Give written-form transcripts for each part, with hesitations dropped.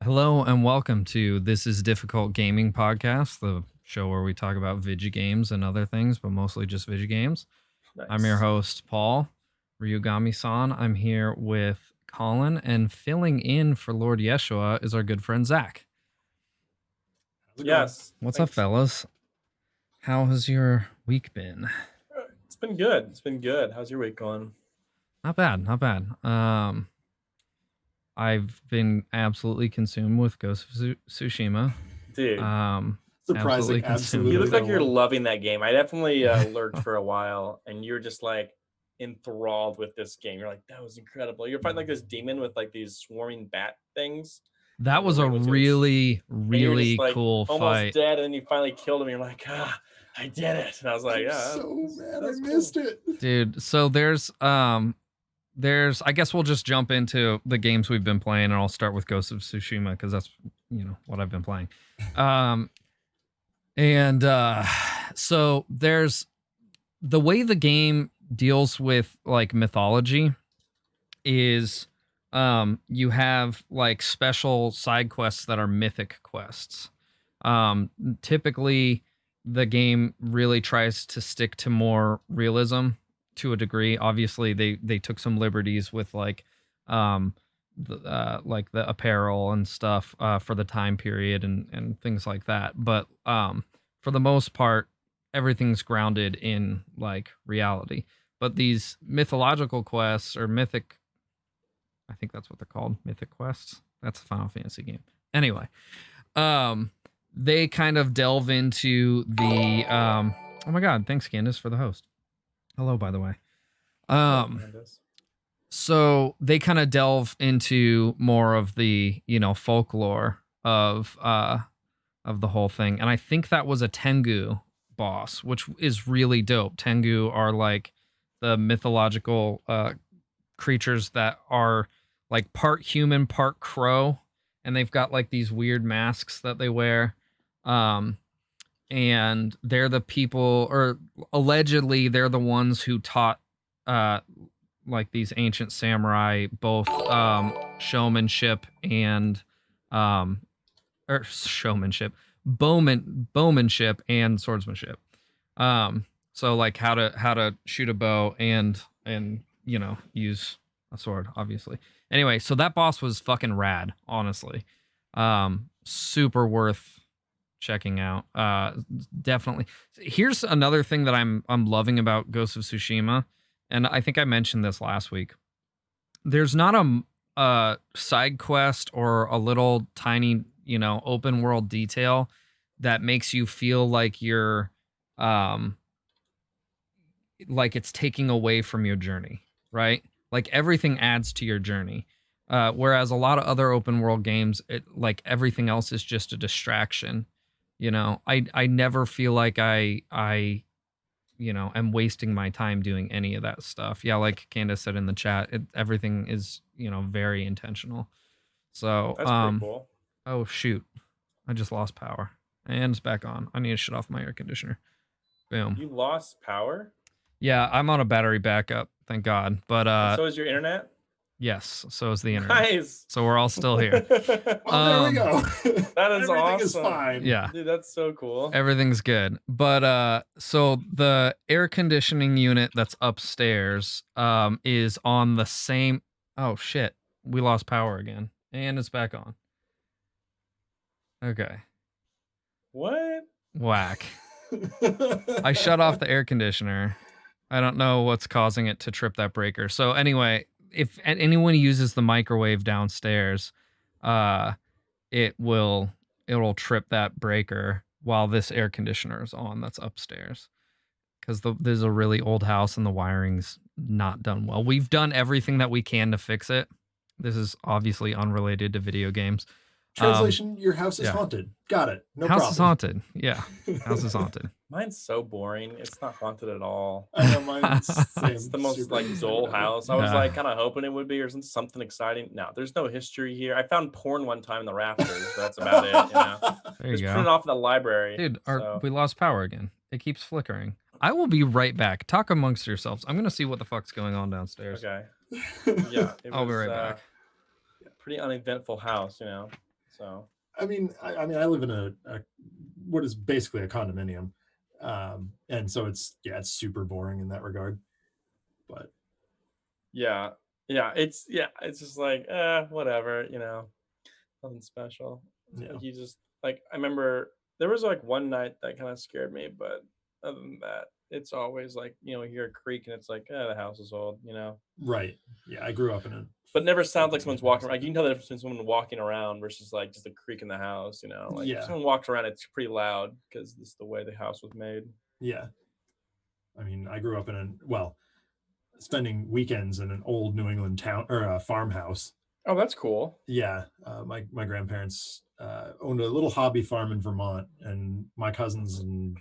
Hello and welcome to This is Difficult Gaming Podcast, the show where we talk about video games and other things, but mostly just video games. I'm your Nice. host, Paul Ryugami-san. I'm here with Colin, and filling in for Lord Yeshua is our good friend Zach. Yes. What's up, thanks. fellas? How has your week been? It's been good. It's been good. How's your week going? Not bad, not bad. I've been absolutely consumed with Ghost of Tsushima. Dude, Surprising, absolutely. you look like no you're one. loving that game. I definitely lurked for a while, and you're just like enthralled with this game. You're like, that was incredible. You're fighting like this demon with like these swarming bat things. That was a It was- really, and you're really just, like, cool almost fight. dead, and then you finally killed him. You're like, I did it. And I was like, I'm yeah, so mad I that's missed cool. it. Dude, so there's I guess we'll just jump into the games we've been playing, and I'll start with Ghost of Tsushima because that's what I've been playing. So there's the way the game deals with like mythology is you have like special side quests that are mythic quests. Typically the game really tries to stick to more realism to a degree. Obviously they took some liberties with like the apparel and stuff for the time period and things like that, but for the most part everything's grounded in like reality. But these mythological quests or mythic, I think that's what they're called, mythic quests. That's a Final Fantasy game. Anyway, they kind of delve into the oh my god, thanks Candace for the host. Hello, by the way. So they kind of delve into more of the, folklore of the whole thing. And I think that was a Tengu boss, which is really dope. Tengu are like the mythological creatures that are like part human, part crow, and they've got like these weird masks that they wear. And they're the people, or allegedly they're the ones who taught like these ancient samurai both showmanship and bowmanship and swordsmanship. So like how to shoot a bow and use a sword, obviously. Anyway, so that boss was fucking rad, honestly. Super worth checking out. Definitely. Here's another thing that I'm loving about Ghost of Tsushima, and I think I mentioned this last week. There's not a side quest or a little tiny, open world detail that makes you feel like you're like it's taking away from your journey, right? Like everything adds to your journey. Whereas a lot of other open world games, like everything else is just a distraction. I never feel like I am wasting my time doing any of that stuff. Yeah, like Candace said in the chat, everything is, very intentional. So, That's pretty cool. Oh shoot, I just lost power and it's back on. I need to shut off my air conditioner. Boom. You lost power? Yeah, I'm on a battery backup, thank God. But so is your internet? Yes, so is the internet. Nice. So we're all still here. Well, there we go. That is Everything awesome. is fine. Yeah. Dude, that's so cool. Everything's good. But so the air conditioning unit that's upstairs is on the same. Oh shit. We lost power again. And it's back on. Okay. What? Whack. I shut off the air conditioner. I don't know what's causing it to trip that breaker. So anyway, if anyone uses the microwave downstairs, it'll trip that breaker while this air conditioner is on that's upstairs. Because there's a really old house and the wiring's not done well. We've done everything that we can to fix it. This is obviously unrelated to video games. Translation, your house is yeah. haunted. Got it. No house problem. is haunted. Yeah. House is haunted. Mine's so boring. It's not haunted at all. I know mine's It's the most like dull house. I was like kind of hoping it would be or something exciting. No, there's no history here. I found porn one time in the rafters. But that's about it. There you Just go. print it off in the library. Dude, we lost power again. It keeps flickering. I will be right back. Talk amongst yourselves. I'm gonna see what the fuck's going on downstairs. Okay. Yeah. I'll be right back. Pretty uneventful house, So I mean, I live in a what is basically a condominium, and so it's super boring in that regard. But yeah, it's just like whatever, nothing special. yeah, Like you just like I remember there was like one night that kind of scared me, but other than that, it's always like you hear a creak and it's like the house is old. right. Yeah, I grew up in a But never sounds like someone's multi-generational house walking. like Like you that. can tell the difference between someone walking around versus like just a creak in the house. Like if Yeah, someone walked around, it's pretty loud because this is the way the house was made. yeah. I mean, I grew up in spending weekends in an old New England town or a farmhouse. Oh, that's cool. Yeah, my grandparents owned a little hobby farm in Vermont, and my cousins and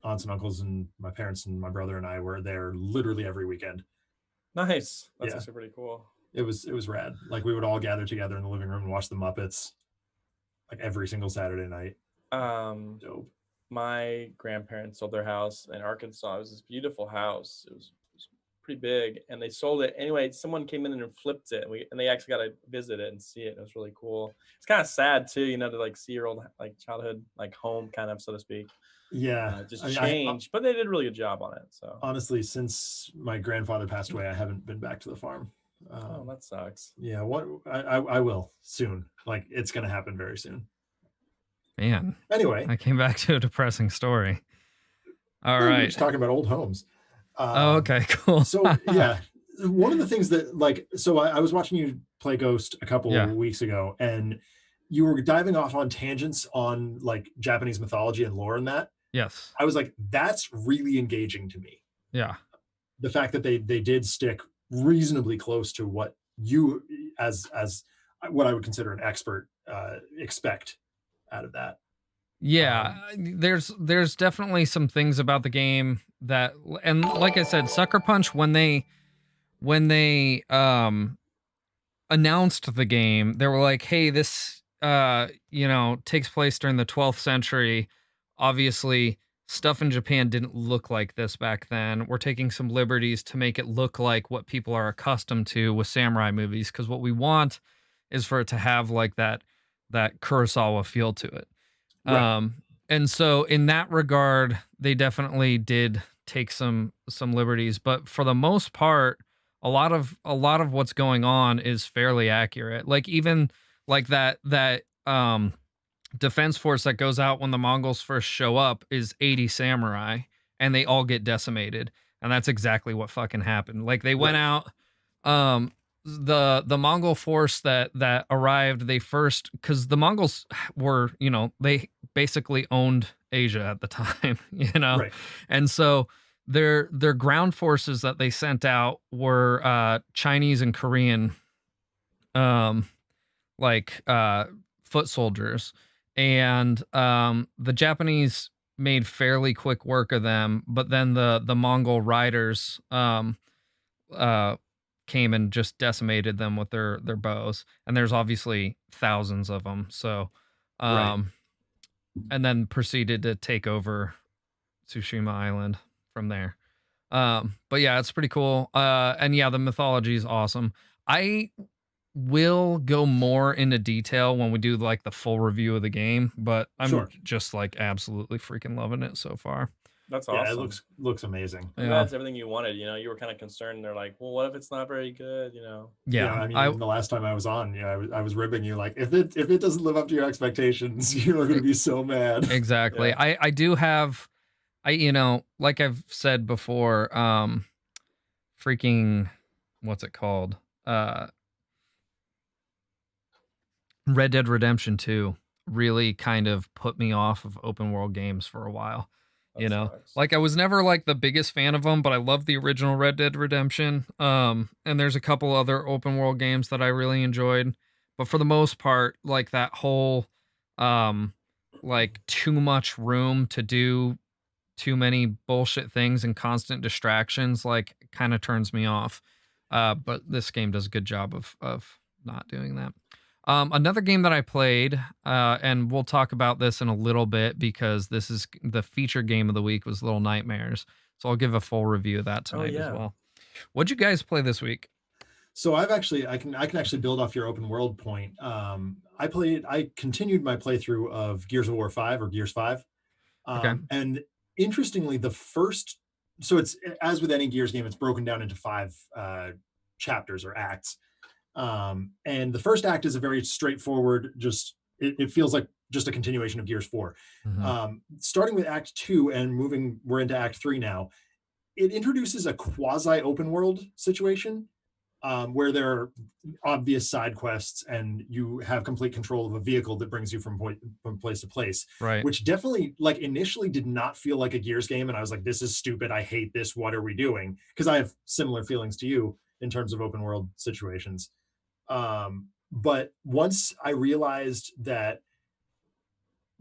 aunts and uncles and my parents and my brother and I were there literally every weekend. Nice. That's Yeah, actually pretty cool. it was rad. Like we would all gather together in the living room and watch the Muppets like every single Saturday night. Um, Dope. my grandparents sold their house in Arkansas. It was this beautiful house. It was pretty big, and they sold it anyway. Someone came in and flipped it, and they actually got to visit it and see it. It was really cool. It's kind of sad too, to like see your old like childhood like home, kind of so to speak, Yeah, just I mean, change. But they did a really good job on it. So, honestly, since my grandfather passed away, I haven't been back to the farm. oh, that sucks. Yeah, what I will soon. Like it's gonna happen very soon. Man, Anyway, I came back to a depressing story. All we're right. just talking about old homes. Oh, okay, cool. So yeah, one of the things that like, so I was watching you play Ghost a couple Yeah. weeks ago, and you were diving off on tangents on like Japanese mythology and lore and that. Yes. I was like, that's really engaging to me. Yeah. The fact that they did stick reasonably close to what you as what I would consider an expert expect out of that. Yeah, there's definitely some things about the game that, and like I said, Sucker Punch, when they announced the game, they were like, hey, this takes place during the 12th century. Obviously, stuff in Japan didn't look like this back then. We're taking some liberties to make it look like what people are accustomed to with samurai movies, because what we want is for it to have like that Kurosawa feel to it. Right. And so in that regard, they definitely did take some liberties, but for the most part, a lot of what's going on is fairly accurate. Like even like that defense force that goes out when the Mongols first show up is 80 samurai, and they all get decimated, and that's exactly what fucking happened. Like they went Right. out, the Mongol force that arrived, they first, because the Mongols were, they basically owned Asia at the time, Right. and so their ground forces that they sent out were Chinese and Korean, like foot soldiers, and the Japanese made fairly quick work of them, but then the Mongol riders came and just decimated them with their bows, and there's obviously thousands of them. So Right. and then proceeded to take over Tsushima Island from there. But yeah, it's pretty cool. And yeah, the mythology is awesome. I will go more into detail when we do like the full review of the game, but I'm Sure. just like absolutely freaking loving it so far. That's Yeah, awesome. it looks amazing. I'm Yeah. glad it's everything you wanted. You were kind of concerned. They're like, well, what if it's not very good? Yeah, I mean, even the last time I was on, I was ribbing you like, if it doesn't live up to your expectations, you are going to be so mad. exactly. Yeah. I do have, like I've said before, freaking, what's it called? Red Dead Redemption 2 really kind of put me off of open world games for a while. That sucks. Like I was never like the biggest fan of them, but I love the original Red Dead Redemption. And there's a couple other open world games that I really enjoyed, but for the most part, like that whole, like too much room to do too many bullshit things and constant distractions, like kind of turns me off. But this game does a good job of not doing that. Another game that I played, and we'll talk about this in a little bit because this is the feature game of the week, was Little Nightmares. So I'll give a full review of that tonight as well. What'd you guys play this week? So I can actually build off your open world point. I continued my playthrough of Gears of War 5 or Gears 5. Okay. And interestingly, the first, so it's, as with any Gears game, it's broken down into 5 chapters or acts. And the first act is a very straightforward, just, it feels like just a continuation of Gears 4. Mhm. Starting with Act 2 and moving, we're into Act 3 now, it introduces a quasi open world situation where there are obvious side quests and you have complete control of a vehicle that brings you from place to place, Right. which definitely, like, initially did not feel like a Gears game. And I was like, this is stupid. I hate this. What are we doing? Because I have similar feelings to you in terms of open world situations. But once I realized that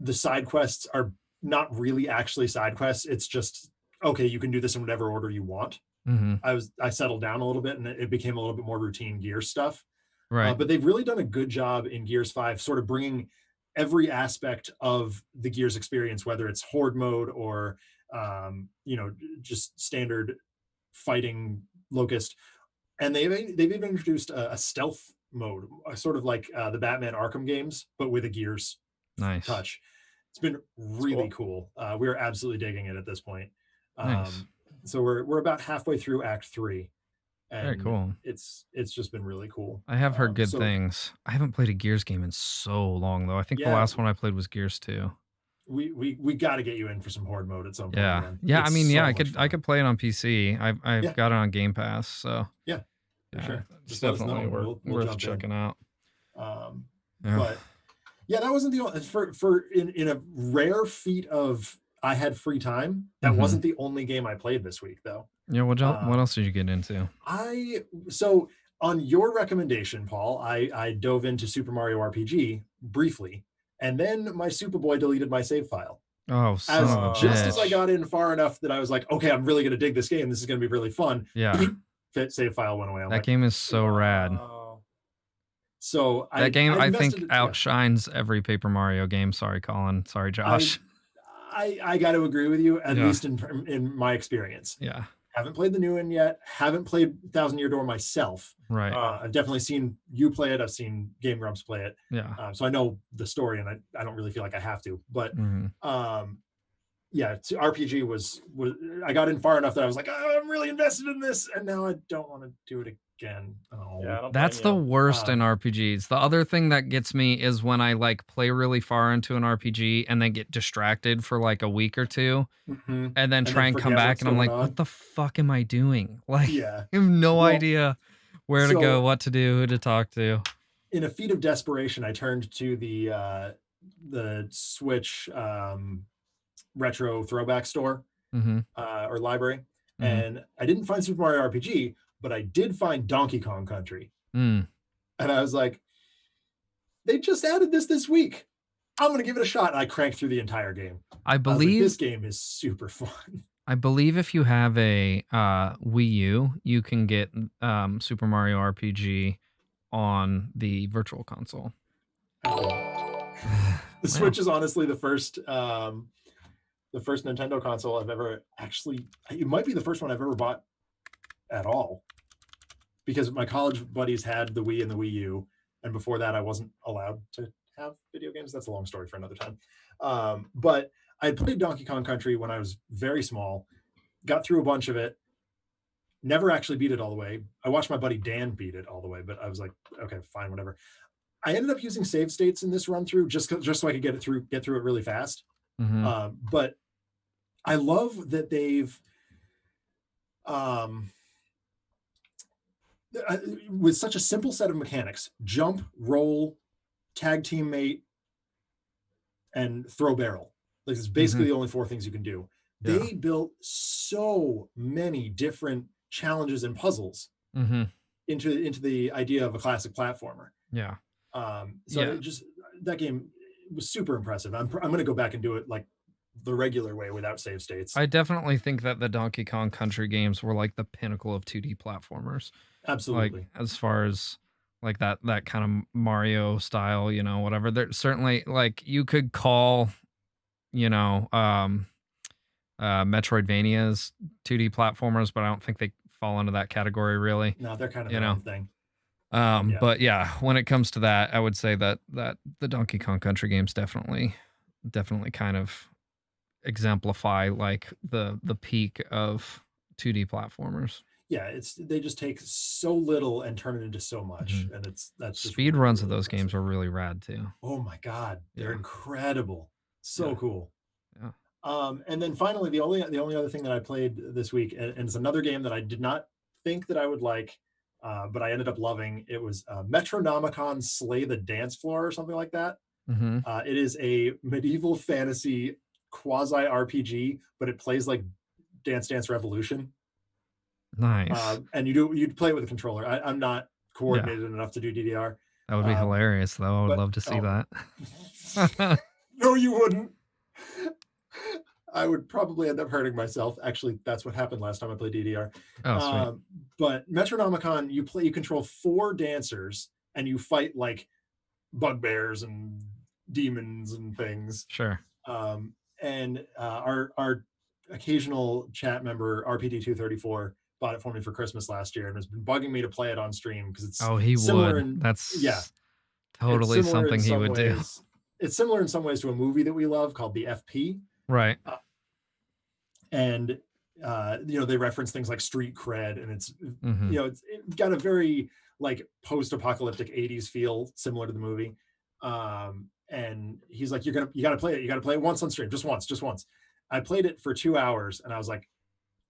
the side quests are not really actually side quests, it's just, okay, you can do this in whatever order you want. Mhm. I settled down a little bit and it became a little bit more routine Gears stuff. Right. But they've really done a good job in Gears 5, sort of bringing every aspect of the Gears experience, whether it's horde mode or just standard fighting Locust. And they've even introduced a stealth mode, sort of like the Batman Arkham games, but with a Gears Nice. touch. It's been really cool. cool. We're absolutely digging it at this point. Nice. So we're about halfway through Act 3, Very and cool. it's just been really cool. I have heard good So things. I haven't played a Gears game in so long though. I think the Yeah. last one I played was Gears 2. we got to get you in for some horde mode at some point, Yeah. man. Yeah, I It's mean, so yeah, I much could I fun. could play it on PC. I've Yeah. got it on Game Pass, so Yeah, for sure. It's Just let us know. definitely We'll worth jump in. checking out. Um, Yeah. But yeah, that wasn't the only, in a rare feat of I had free time. That Mhm. wasn't the only game I played this week, though. Yeah, what Um, else did you get into? So on your recommendation, Paul, I dove into Super Mario RPG briefly, and then my Superboy deleted my save file. Oh, son of a Just as I bitch. got in far enough that I was like, okay, I'm really gonna dig this game. This is gonna be really fun. Yeah. Save file went away. I'm That like, game is so rad. Wow. so That game I think invested, outshines every Paper Mario game. Sorry, Colin. Sorry, Josh. I got to agree with you, at Yeah. least in my experience. Yeah. Haven't played the new one yet. Haven't played Thousand Year Door myself. Right. I've definitely seen you play it. I've seen Game Grumps play it. Yeah. So I know the story, and I don't really feel like I have to. But Mhm. yeah, RPG was I got in far enough that I was like, oh, I'm really invested in this, and now I don't want to do it again. Oh. Yeah, I don't That's the blame you. worst in Um, RPGs. The other thing that gets me is when I like play really far into an RPG and then get distracted for like a week or two mhm. and then try and come forget back what's and I'm going like, on. what the fuck am I doing? Like, Yeah. I have no Well, idea where to so- go, what to do, who to talk to. In a feat of desperation, I turned to the Switch retro throwback store Mm-hmm. or library, Mhm. and I didn't find Super Mario RPG, but I did find Donkey Kong Country, Mm. and I was like, they just added this week. I'm gonna give it a shot. And I cranked through the entire game. I I was like, believe this game is super fun. I believe if you have a Wii U, you can get Super Mario RPG on the Virtual Console. The Switch is honestly the first Nintendo console I've ever actually. It might be the first one I've ever bought at all, because my college buddies had the Wii and the Wii U, and before that I wasn't allowed to have video games. That's a long story for another time. But I played Donkey Kong Country when I was very small, got through a bunch of it, never actually beat it all the way. I watched my buddy Dan beat it all the way, but I was like, okay, fine, whatever. I ended up using save states in this run through just so I could get through it really fast. Mhm. But I love that they've with such a simple set of mechanics: jump, roll, tag teammate, and throw barrel. Like, it's basically the only 4 things you can do. Yeah. They built so many different challenges and puzzles Mm-hmm. into the idea of a classic platformer. Yeah. So Yeah. it just, that game was super impressive. I'm going to go back and do it like the regular way without save states. I definitely think that the Donkey Kong Country games were like the pinnacle of 2D platformers. Absolutely. Like as far as like that kind of Mario style, you know, whatever. There's certainly like you could call, you know, Metroidvanias 2D platformers, but I don't think they fall into that category really. No, they're kind of You their know. own thing. Yeah. But yeah, when it comes to that, I would say that the Donkey Kong Country games definitely kind of exemplify like the peak of 2D platformers. Yeah, they just take so little and turn it into so much, Mhm. and that's just Speed runs of really those games impressive. are really rad too. Oh my god, they're Yeah. incredible. So Yeah. cool. Yeah. And then finally, the only other thing that I played this week, and it's another game that I did not think that I would like, but I ended up loving. It was Metronomicon Slay the Dance Floor or something like that. Mm-hmm. It is a medieval fantasy quasi RPG, but it plays like Dance Dance Revolution. Nice. And you'd play it with a controller. I'm not coordinated enough to do DDR. That would be hilarious though. I would but- love to see oh. that. No, you wouldn't. I would probably end up hurting myself. Actually, that's what happened last time I played DDR. Oh, sweet. But Metronomicon, you control 4 dancers and you fight like bugbears and demons and things. Sure. And our occasional chat member RPD234 bought it for me for Christmas last year and has been bugging me to play it on stream because it's Oh, he similar would. in- That's yeah. totally It's similar in something he some would do. ways. It's similar in some ways to a movie that we love called The FP. Right. And they reference things like street cred, and it's Mhm. it's got a very like post-apocalyptic 80s feel similar to the movie. And he's like, you gotta play it once on stream, just once. I played it for 2 hours and I was like,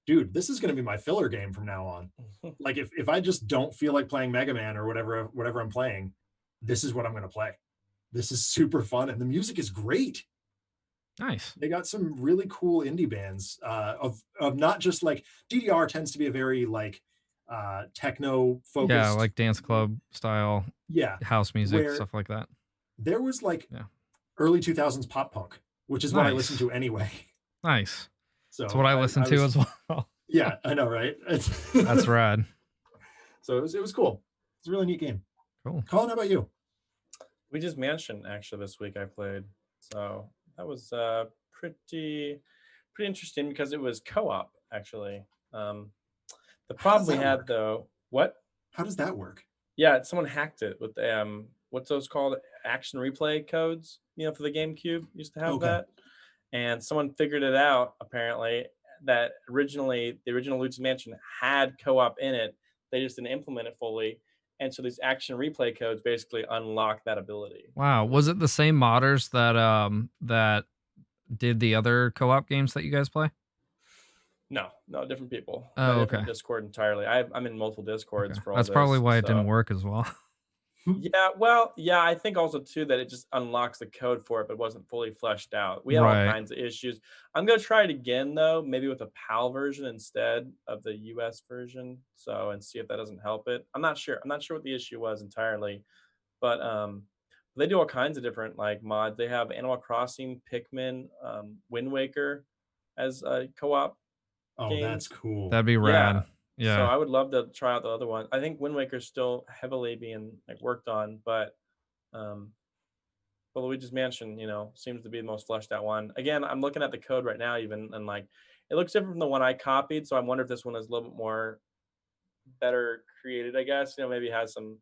dude, this is gonna be my filler game from now on. Like if I just don't feel like playing Mega Man or whatever I'm playing, this is what I'm gonna play. This is super fun, and the music is great. Nice. They got some really cool indie bands of not just like DDR tends to be a very like techno focused. Yeah, like dance club style Yeah, house music, where- stuff like that. there was like Yeah. early 2000s pop punk, which is what I Nice. listen to anyway. Nice. So That's what I listen to was- as well. Yeah, I know, right? That's rad. So it was cool. It's a really neat game. Cool. Colin, how about you? We just Mansion actually this week I played, so that was pretty interesting because it was co-op actually. The problem we that had work? though, what? How does that work? Yeah, someone hacked it with what's those called? Action replay codes, for the GameCube used to have Okay. that. And someone figured it out apparently that the original Luigi's Mansion had co-op in it. They just didn't implement it fully. And so these action replay codes basically unlock that ability. Wow. Was it the same modders that did the other co-op games that you guys play? No, different people. Oh, A different okay. Discord entirely. I'm in multiple Discords Okay. for all That's probably this, why it didn't so- work as well. Yeah, well, yeah, I think also too that it just unlocks the code for it, but wasn't fully fleshed out. We had Right. all kinds of issues. I'm gonna try it again though, maybe with a PAL version instead of the US version, and see if that doesn't help it. I'm not sure. I'm not sure what the issue was entirely, but they do all kinds of different like mods. They have Animal Crossing, Pikmin, Wind Waker as a co-op. Oh, that's Games. cool. That'd be rad. Yeah. So I would love to try out the other one. I think Wind Waker's still heavily being like worked on, but Luigi's Mansion, seems to be the most fleshed out one. Again, I'm looking at the code right now, even and like it looks different from the one I copied. So I wonder if this one is a little bit more better created. I guess maybe has some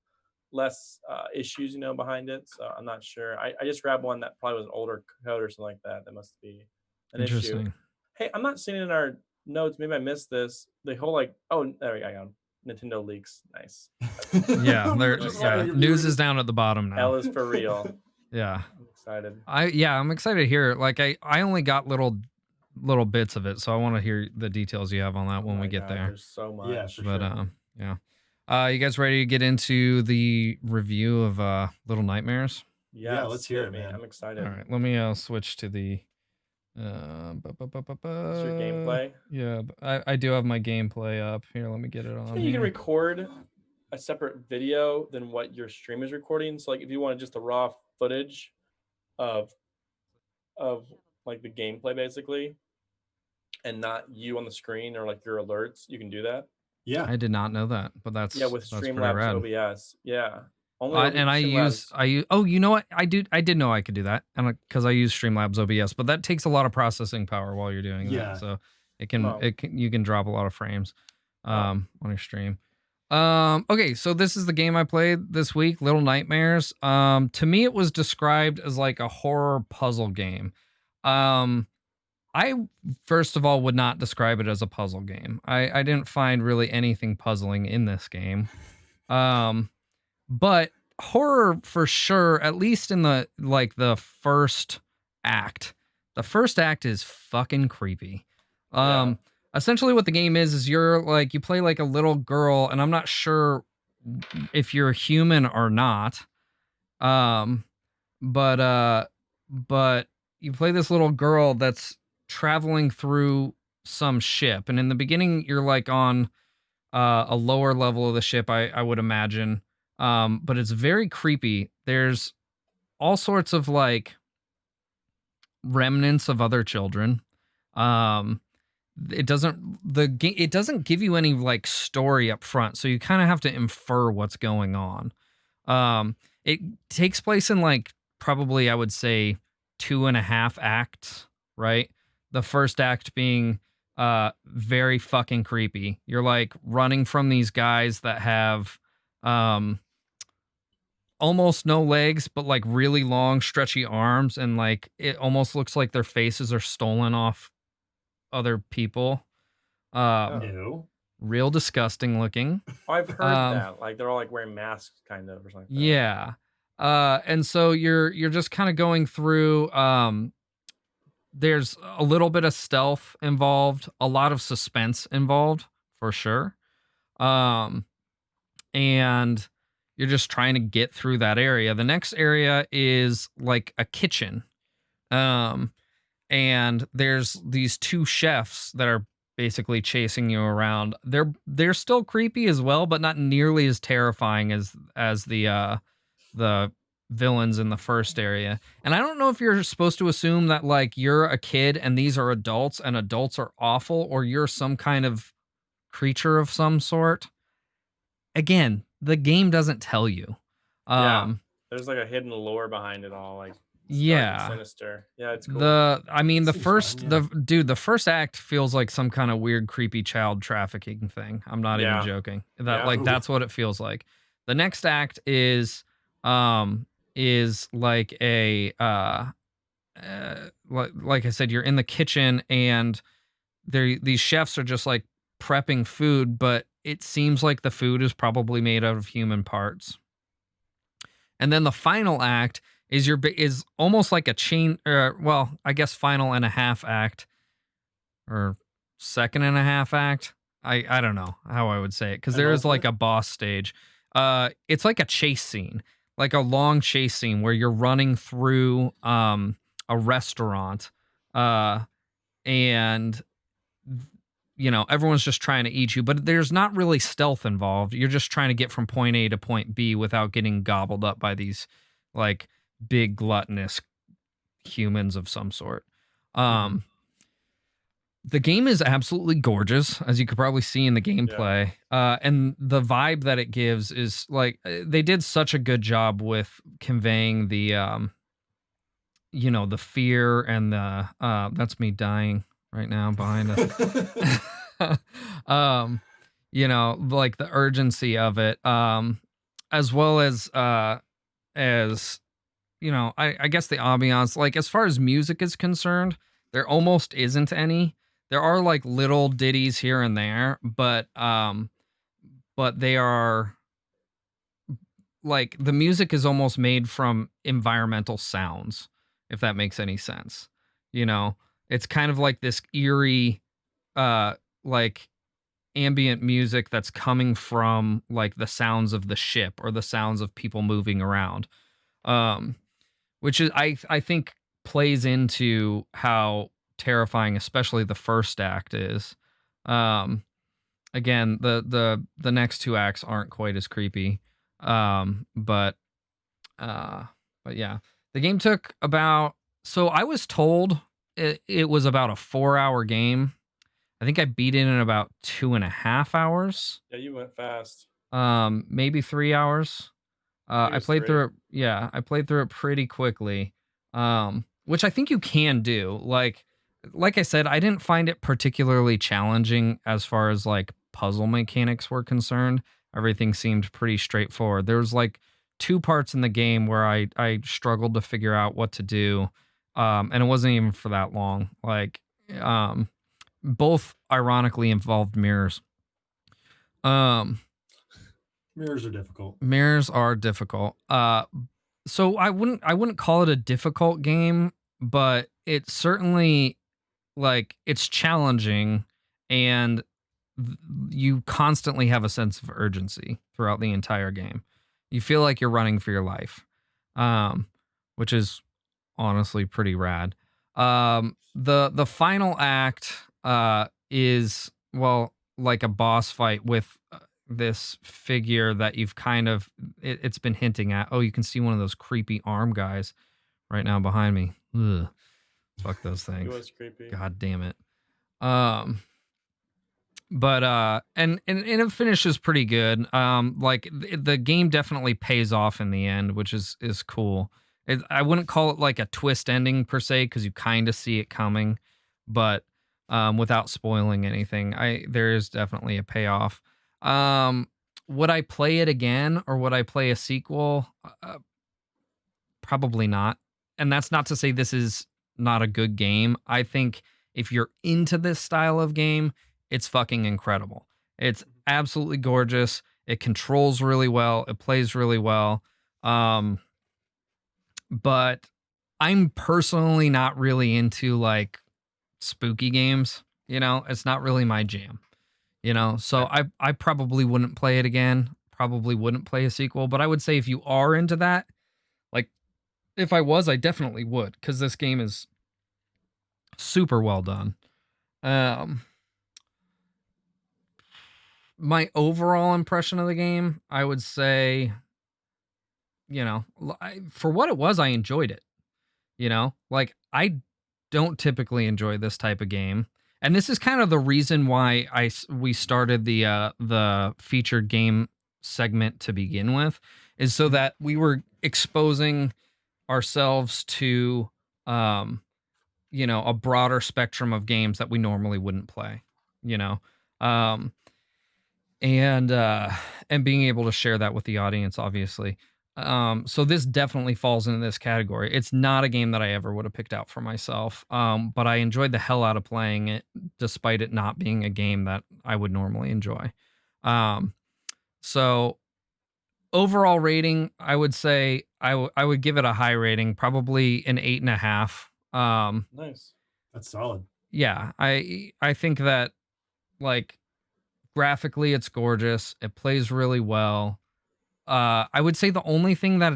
less issues, behind it. So I'm not sure. I just grabbed one that probably was an older code or something like that. That must be an issue. Interesting. Hey, I'm not seeing it in our notes. Maybe I missed this. The whole there we go. I got 'em. Nintendo leaks. Nice. Yeah, We there were just yeah, wondering if you news were is down at the bottom now. L is for real. Yeah. I'm excited. I'm excited to hear it. Like I only got little bits of it, so I want to hear the details you have on that when Oh we my get God, there. There's so much. Yeah, for But sure. yeah. You guys ready to get into the review of Little Nightmares? Yeah, let's hear it, man. man. I'm excited. All right, let me switch to the Is your gameplay? Yeah, I do have my gameplay up here. Let me get it on. You can here. record a separate video than what your stream is recording. So like if you wanted just the raw footage of like the gameplay basically, and not you on the screen or like your alerts, you can do that. Yeah. I did not know that, but with That's pretty Streamlabs rad. OBS. Yeah. Only I use. Oh, you know what? I did know I could do that, and because I use Streamlabs OBS, but that takes a lot of processing power while you're doing Yeah. that. So you can drop a lot of frames Wow. on your stream. Okay, so this is the game I played this week, Little Nightmares. To me, it was described as like a horror puzzle game. Um, I first of all would not describe it as a puzzle game. I didn't find really anything puzzling in this game. Um, but horror for sure, at least in the first act. The first act is fucking creepy. Yeah. Essentially what the game is you're like you play like a little girl, and I'm not sure if you're human or not. Um, but you play this little girl that's traveling through some ship, and in the beginning you're like on a lower level of the ship, I would imagine. But it's very creepy. There's all sorts of like remnants of other children. Um, it doesn't give you any like story up front, so you kind of have to infer what's going on. It takes place in like probably I would say 2.5 acts, right? The first act being very fucking creepy. You're like running from these guys that have um almost no legs but like really long stretchy arms, and like it almost looks like their faces are stolen off other people. Oh. No. Real disgusting looking. I've heard Um, that. Like they're all like wearing masks, kind of, or something. Like that. Yeah. And so you're just kind of going through there's a little bit of stealth involved, a lot of suspense involved for sure. Um and you're just trying to get through that area. The next area is like a kitchen. Um and there's these two chefs that are basically chasing you around. They're still creepy as well, but not nearly as terrifying as the villains in the first area. And I don't know if you're supposed to assume that like you're a kid and these are adults and adults are awful, or you're some kind of creature of some sort. Again, the game doesn't tell you. Yeah. There's like a hidden lore behind it all, like dark and Yeah. sinister. Yeah, it's cool. The Seems first fun, yeah. the first act feels like some kind of weird creepy child trafficking thing. I'm not even Yeah. joking. Yeah. Like Ooh. that's what it feels like. The next act is like a like I said, you're in the kitchen and these chefs are just like prepping food, but it seems like the food is probably made out of human parts. And then the final act is almost like a chain, well, I guess final and a half act, or second and a half act. I don't know how I would say it, because there is like Penultimate? a boss stage. It's like a chase scene, like a long chase scene where you're running through a restaurant, and everyone's just trying to eat you, but there's not really stealth involved. You're just trying to get from point A to point B without getting gobbled up by these like big gluttonous humans of some sort. The game is absolutely gorgeous, as you could probably see in the gameplay. And the vibe that it gives is like they did such a good job with conveying the the fear and the that's me dying right now behind us. Like the urgency of it, as well as I guess the ambiance. Like as far as music is concerned, there almost isn't any. There are like little ditties here and there, but they are like the music is almost made from environmental sounds, if that makes any sense. It's kind of like this eerie like ambient music that's coming from like the sounds of the ship or the sounds of people moving around, which is I think plays into how terrifying especially the first act is. Again, the next two acts aren't quite as creepy, but yeah, the game took about, so I was told it was about a 4-hour game. I think I beat it in about 2.5 hours. Yeah, you went fast. Maybe 3 hours. I I played 3. through it. Yeah, I played through it pretty quickly. Which I think you can do. Like I said, I didn't find it particularly challenging as far as like puzzle mechanics were concerned. Everything seemed pretty straightforward. There was like two parts in the game where I struggled to figure out what to do, and it wasn't even for that long. Like, both ironically involved mirrors. Um, Mirrors are difficult. Mirrors are difficult. So I wouldn't call it a difficult game, but it's certainly like it's challenging, and you constantly have a sense of urgency throughout the entire game. You feel like you're running for your life, um, which is honestly pretty rad. The final act is, well, like a boss fight with this figure that you've kind of it's been hinting at. Oh, you can see one of those creepy arm guys right now behind me. Ugh, fuck those It things. was creepy. God damn it. Um, but and it finishes pretty good. Like the game definitely pays off in the end, which is cool. I wouldn't call it like a twist ending per se, because you kind of see it coming, but without spoiling anything, there is definitely a payoff. Would I play it again, or would I play a sequel? Probably not. And that's not to say this is not a good game. I think if you're into this style of game, it's fucking incredible. It's absolutely gorgeous. It controls really well. It plays really well. But I'm personally not really into like spooky games. It's not really my jam. So I probably wouldn't play it again. Probably wouldn't play a sequel. But I would say if you are into that, like if I was, I definitely would, because this game is super well done. My overall impression of the game, I would say, for what it was, I enjoyed it. Like I don't typically enjoy this type of game, and this is kind of the reason why we started the featured game segment to begin with, is so that we were exposing ourselves to a broader spectrum of games that we normally wouldn't play, you know um and being able to share that with the audience, obviously. So this definitely falls into this category. It's not a game that I ever would have picked out for myself, but I enjoyed the hell out of playing it, despite it not being a game that I would normally enjoy. So overall rating, I would say I would give it a high rating, probably an 8.5. Nice. That's solid. Yeah, I think that, like, graphically it's gorgeous. It plays really well. I would say the only thing that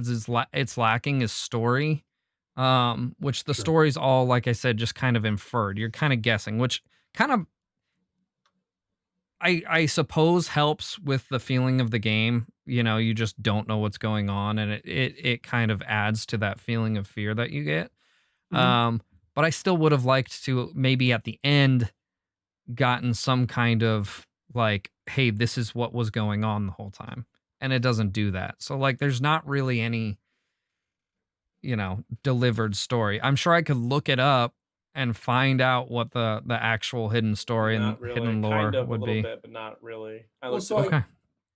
it's lacking is story, which the Sure. story's all, like I said, just kind of inferred. You're kind of guessing, which kind of I suppose helps with the feeling of the game. You just don't know what's going on, and it kind of adds to that feeling of fear that you get. Mhm. But I still would have liked to maybe at the end gotten some kind of like, hey, this is what was going on the whole time. And it doesn't do that. So like there's not really any, delivered story. I'm sure I could look it up and find out what the actual hidden story and Not really. hidden lore Kind of a would little be. bit, but not really. I Well, looked so it up. Okay.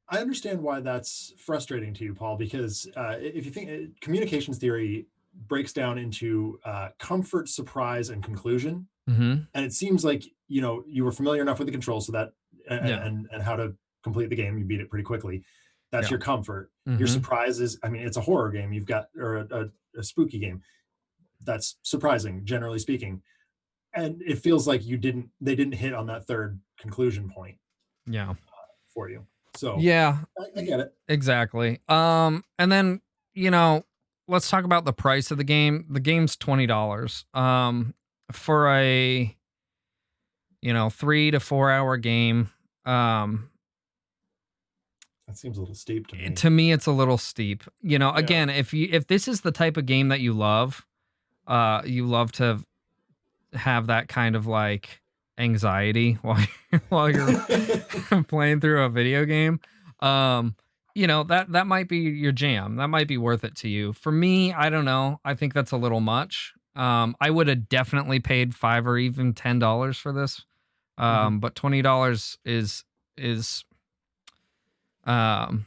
I understand why that's frustrating to you, Paul, because if you think communications theory breaks down into comfort, surprise, and conclusion, Mm-hmm. and it seems like you were familiar enough with the controls so that Yeah. and how to complete the game, you beat it pretty quickly. That's Yeah. your comfort. Your Mm-hmm. surprise is, I mean, it's a horror game. You've got or a spooky game. That's surprising, generally speaking. And it feels like they didn't hit on that third conclusion point Yeah. for you. So Yeah. I get it. Exactly. And then, let's talk about the price of the game. The game's $20. For a 3 to 4 hour game. That seems a little steep to me. To me it's a little steep. Again, if this is the type of game that you love to have that kind of like anxiety while you're playing through a video game, that might be your jam. That might be worth it to you. For me, I don't know. I think that's a little much. I would have definitely paid $5 or even $10 for this. But $20 is um,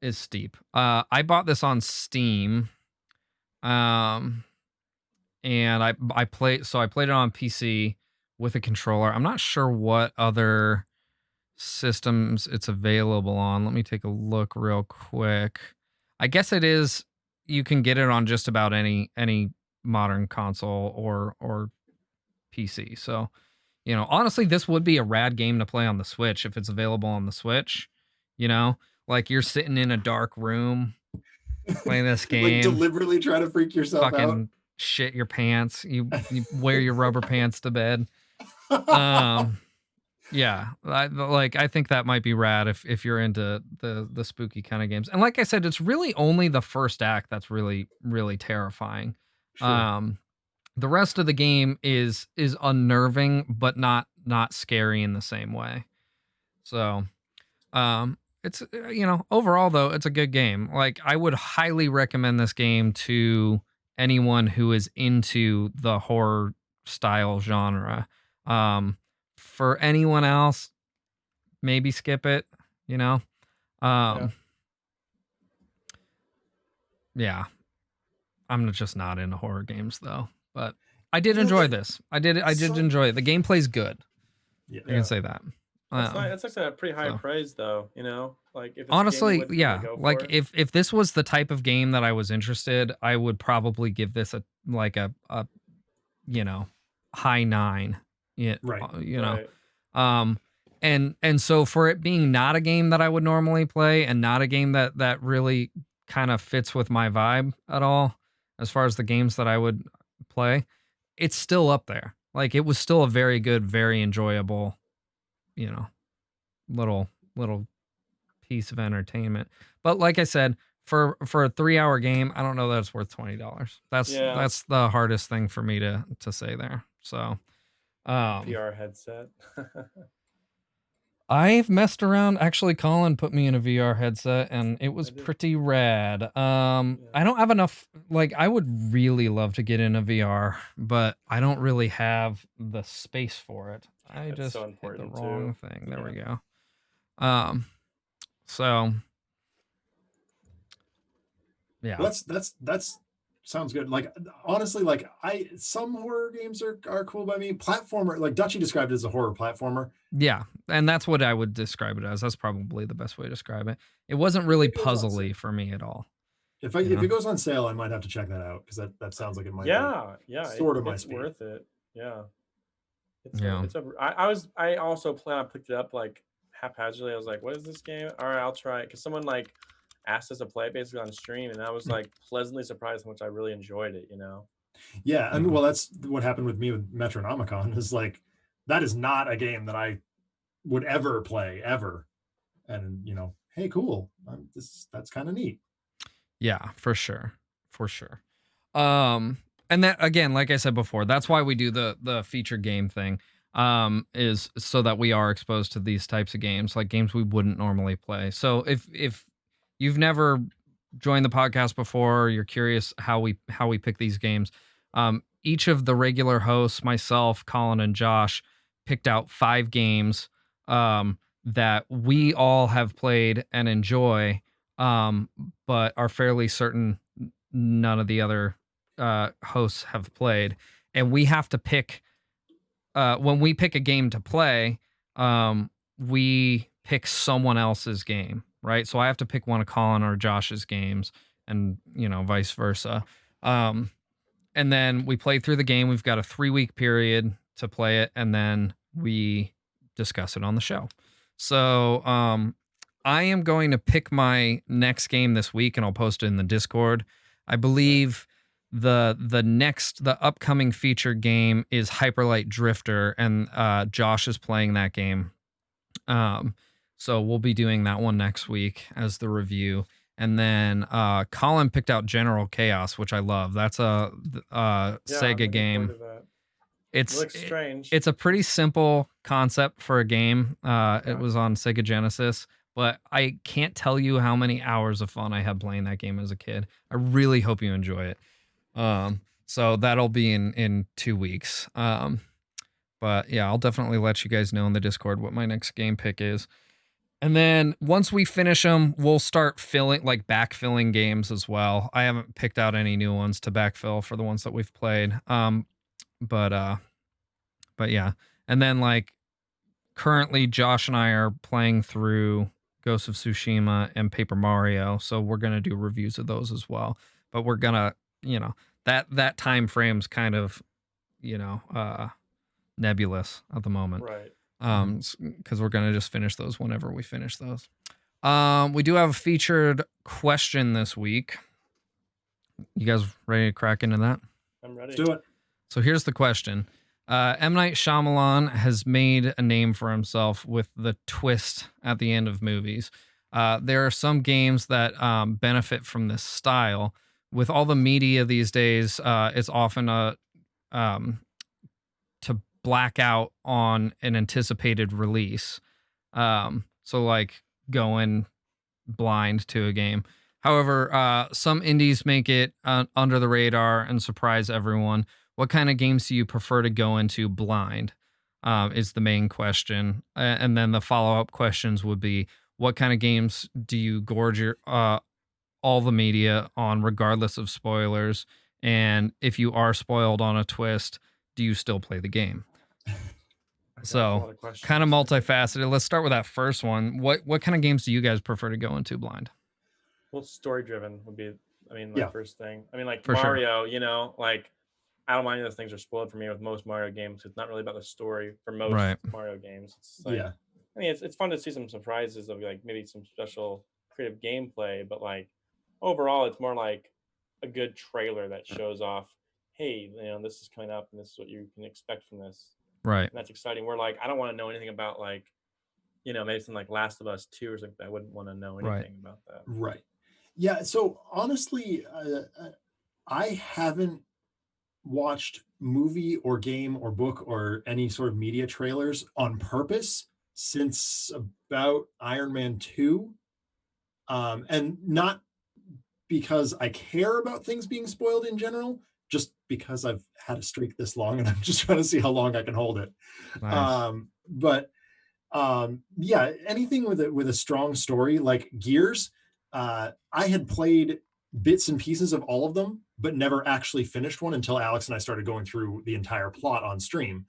is steep. I bought this on Steam, um, and I played it on PC with a controller. I'm not sure what other systems it's available on. Let me take a look real quick. I guess it is. You can get it on just about any modern console or PC. So, honestly, this would be a rad game to play on the Switch if it's available on the Switch. Like you're sitting in a dark room playing this Like game, deliberately try to freak yourself out. fucking shit your pants. You wear your rubber pants to bed. Yeah, I think that might be rad if you're into the spooky kind of games. And like I said, it's really only the first act that's really really terrifying. Sure. The rest of the game is unnerving, but not scary in the same way. So, it's overall though, it's a good game. Like I would highly recommend this game to anyone who is into the horror style genre. For anyone else, maybe skip it, you know. Yeah. I'm just not into horror games though, but I did enjoy this. I did enjoy it. The gameplay's good. Yeah. I can say that. That's actually a pretty high so. praise, though. Like if it's a game you Honestly, would yeah. go Like for. if this was the type of game that I was interested, I would probably give this a high 9. Yeah, Right. Right. And so for it being not a game that I would normally play and not a game that really kind of fits with my vibe at all, as far as the games that I would play, it's still up there. Like it was still a very good, very enjoyable, little piece of entertainment. But like I said, for a 3-hour game, I don't know that it's worth $20. Yeah. That's the hardest thing for me to say there. So VR headset. I've messed around. Actually, Colin put me in a VR headset and it was pretty rad. I don't have enough, like I would really love to get in a VR, but I don't really have the space for it. I That's just so hit the important, wrong too. thing. There we Yeah. go. So yeah. Well, that's sounds good. Like honestly, like some horror games are cool by me. Platformer, like Dutchy described it as a horror platformer. Yeah, and that's what I would describe it as. That's probably the best way to describe it. It wasn't really It goes on puzzly for me at all. If it goes on sale, I might have to check that out because that sounds like it might Yeah. sort of my It's speed. worth it. Yeah. Yeah. I also plan on picked it up like haphazardly. I was like, what is this game? All right, I'll try it. Because someone like asked us to play it basically on stream, and I was like pleasantly surprised how much I really enjoyed it, Yeah, I mean, well, that's what happened with me with Metronomicon. Is like that is not a game that I would ever play ever, and hey, cool, that's kind of neat. Yeah, for sure. And that again, like I said before, that's why we do the feature game thing. Is so that we are exposed to these types of games, like games we wouldn't normally play. So if you've never joined the podcast before, you're curious how we pick these games. Each of the regular hosts, myself, Colin, and Josh, picked out 5 games that we all have played and enjoy, but are fairly certain none of the other hosts have played. And we have to pick, when we pick a game to play, we pick someone else's game, right? So I have to pick one of Colin or Josh's games and, vice versa. And then we play through the game. We've got a 3-week period to play it, and then we discuss it on the show. So I am going to pick my next game this week, and I'll post it in the Discord. I believe the upcoming feature game is Hyperlight Drifter, and Josh is playing that game. So we'll be doing that one next week as the review. And then Colin picked out General Chaos, which I love. That's a Sega game. It looks strange. It's a pretty simple concept for a game. It was on Sega Genesis, but I can't tell you how many hours of fun I had playing that game as a kid. I really hope you enjoy it. So that'll be in 2 weeks. But yeah, I'll definitely let you guys know in the Discord what my next game pick is. And then once we finish them, we'll start backfilling games as well. I haven't picked out any new ones to backfill for the ones that we've played. But yeah. And then like currently Josh and I are playing through Ghost of Tsushima and Paper Mario, so we're gonna do reviews of those as well. But we're gonna, that time frame's kind of, nebulous at the moment. Right. Because we're gonna just finish those whenever we finish those. We do have a featured question this week. You guys ready to crack into that? I'm ready. Let's do it. So here's the question. M. Night Shyamalan has made a name for himself with the twist at the end of movies. There are some games that benefit from this style. With all the media these days, it's often to black out on an anticipated release. So like going blind to a game. However, some indies make it under the radar and surprise everyone. What kind of games do you prefer to go into blind? Is the main question. And then the follow-up questions would be, what kind of games do you gorge your all the media on regardless of spoilers? And if you are spoiled on a twist, do you still play the game? That's a lot So of questions. kind of multifaceted. Let's start with that first one. What kind of games do you guys prefer to go into blind? Well, story driven would be, my Yeah. first thing. I mean, like For sure. Mario, like I don't mind those things are spoiled for me with most Mario games. It's not really about the story for most Right. Mario games. It's like, Yeah. I mean, it's fun to see some surprises of like maybe some special creative gameplay, but like overall, it's more like a good trailer that shows off, hey, this is coming up and this is what you can expect from this. Right. And that's exciting. We're like, I don't want to know anything about like, maybe something like Last of Us 2 or something. I wouldn't want to know Right. anything about that. Right. Yeah. So honestly, I haven't watched movie or game or book or any sort of media trailers on purpose since about Iron Man 2. And not because I care about things being spoiled in general, just because I've had a streak this long and I'm just trying to see how long I can hold it. Nice. Yeah, anything with a strong story like Gears, I had played bits and pieces of all of them, but never actually finished one until Alex and I started going through the entire plot on stream.